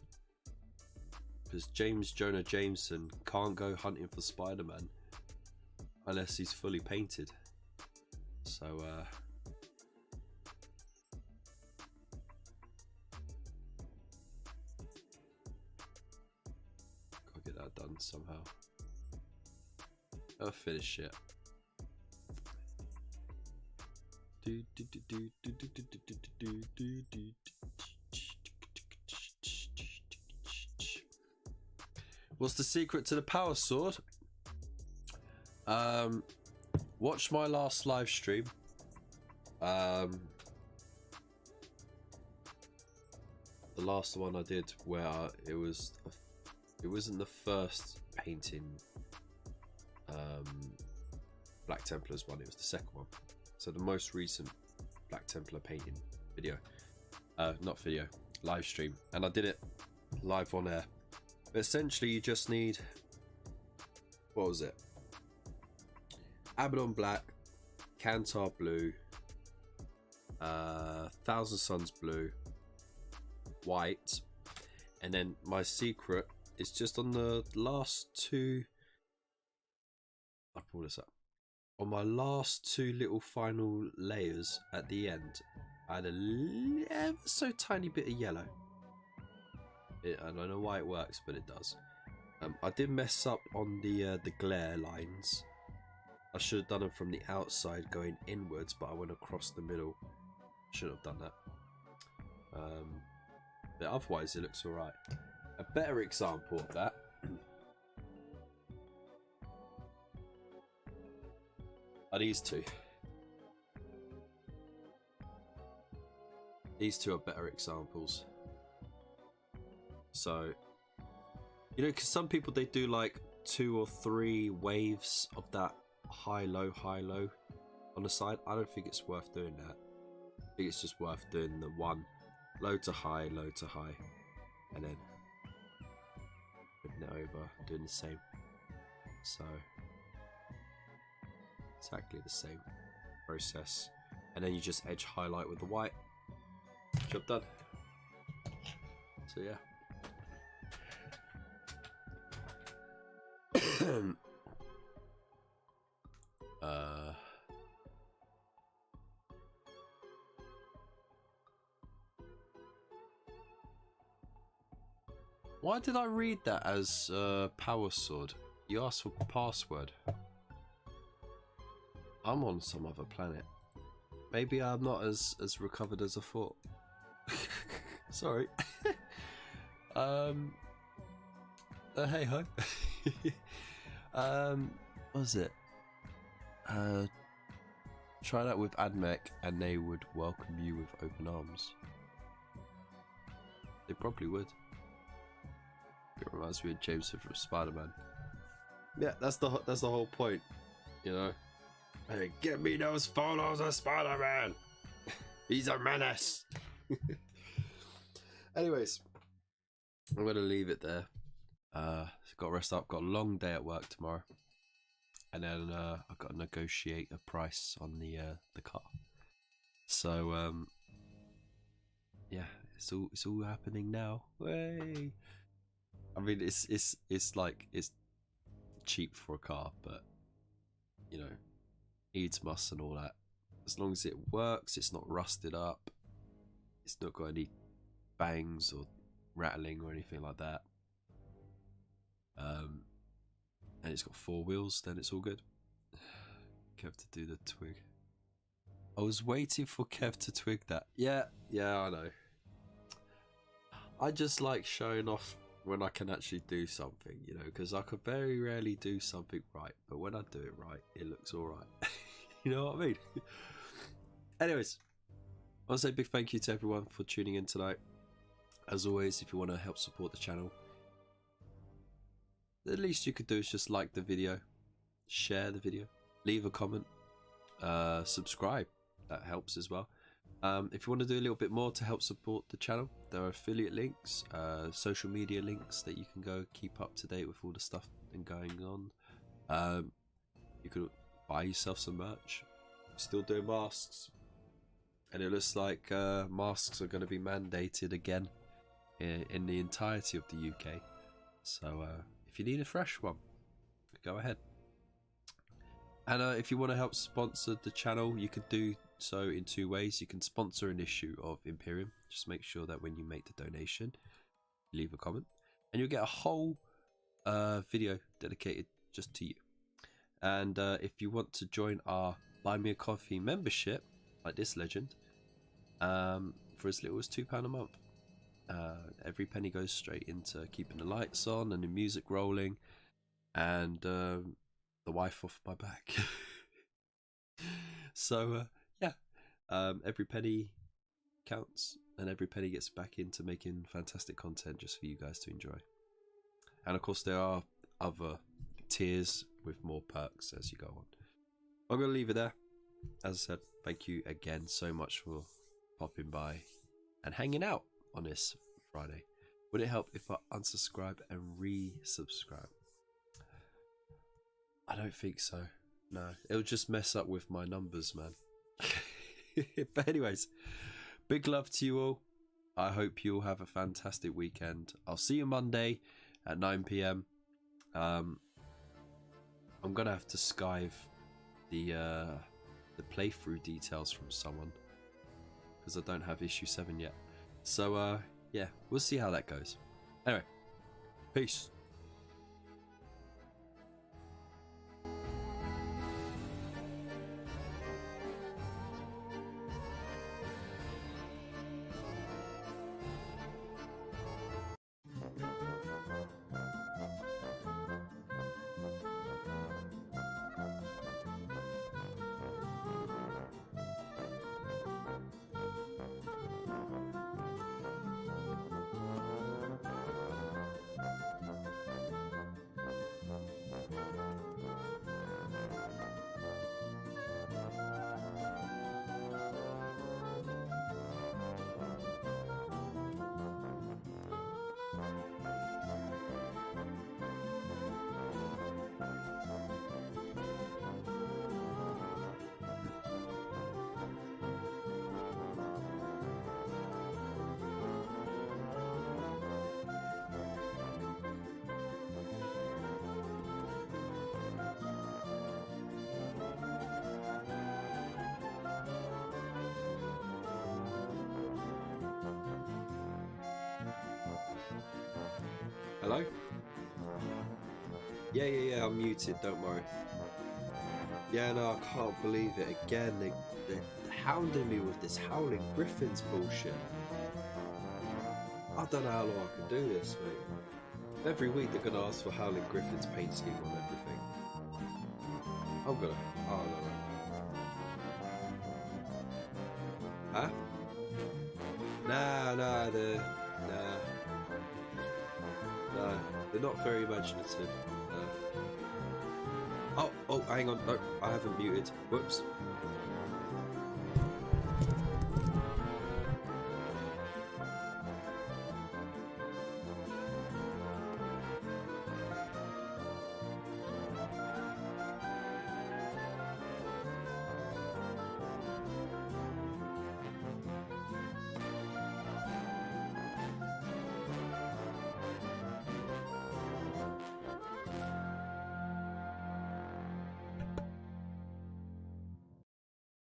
because James Jonah Jameson can't go hunting for Spider-Man unless he's fully painted. So God, get that done somehow. I'll finish it. What's the secret to the power sword? Watch my last live stream. The last one I did where it wasn't the first painting Black Templars one, it was the second one. So the most recent Black Templar painting video, not video, live stream, and I did it live on air. But essentially you just need, what was it, Abaddon Black, Kantar Blue, Thousand Suns Blue, white, and then my secret is just on the last two. I'll pull this up. On my last two little final layers at the end, I had a ever so tiny bit of yellow. I don't know why it works, but it does. I did mess up on the glare lines. I should have done them from the outside going inwards, but I went across the middle. Should have done that. But otherwise, it looks alright. A better example of that are these two. These two are better examples. So, you know, because some people, they do like 2 or 3 waves of that high low on the side. I don't think it's worth doing that. I think it's just worth doing the one low to high, and then flipping it over, doing the same. So exactly the same process, and then you just edge highlight with the white. Job done. So yeah. Why did I read that as power sword? You asked for password. I'm on some other planet. Maybe I'm not as recovered as I thought. Sorry. Hey ho. What was it? Try that with AdMech and they would welcome you with open arms. They probably would. It reminds me of Jameson from Spider-Man. Yeah, that's the whole point, you know. Hey, get me those photos of Spider-Man. He's a menace. Anyways, I'm gonna leave it there. Got to rest up. Got a long day at work tomorrow, and then I've got to negotiate a price on the car. So yeah, it's all happening now. Way. I mean, it's like it's cheap for a car, but you know, needs must and all that. As long as it works, it's not rusted up, it's not got any bangs or rattling or anything like that. And it's got 4 wheels, then it's all good. Kev to do the twig. I was waiting for Kev to twig that. Yeah, I know. I just like showing off when I can actually do something, you know, because I could very rarely do something right, but when I do it right, it looks alright. You know what I mean? Anyways, I want to say a big thank you to everyone for tuning in tonight. As always, if you want to help support the channel, the least you could do is just like the video, share the video, leave a comment, subscribe. That helps as well. If you want to do a little bit more to help support the channel, there are affiliate links, social media links that you can go keep up to date with all the stuff and going on. You could buy yourself some merch. Still doing masks, and it looks like masks are going to be mandated again in the entirety of the UK. So if you need a fresh one, go ahead. And if you want to help sponsor the channel, you can do so in 2 ways. You can sponsor an issue of Imperium. Just make sure that when you make the donation, you leave a comment, and you'll get a whole video dedicated just to you. And if you want to join our Buy Me a Coffee membership, like this legend, for as little as £2 a month, every penny goes straight into keeping the lights on and the music rolling, and the wife off my back. So yeah, every penny counts, and every penny gets back into making fantastic content just for you guys to enjoy. And of course there are other tiers with more perks as you go on. I'm going to leave it there. As I said, thank you again so much for popping by and hanging out on this Friday. Would it help if I unsubscribe and resubscribe? I don't think so. No, it'll just mess up with my numbers, man. But anyways, big love to you all. I hope you all have a fantastic weekend. I'll see you Monday at 9 PM. I'm gonna have to Skype the playthrough details from someone because I don't have issue 7 yet. So yeah, we'll see how that goes. Anyway, peace. Hello? Yeah, I'm muted, don't worry. Yeah, no, I can't believe it. Again, they're hounding me with this Howling Griffins bullshit. I don't know how long I can do this, mate. Every week they're going to ask for Howling Griffins paint scheme on everything. I'm gonna... Oh, no. Huh? Nah, they're not very imaginative. Oh, hang on. No, I haven't muted. Whoops.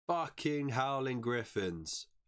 Fucking Howling Griffins.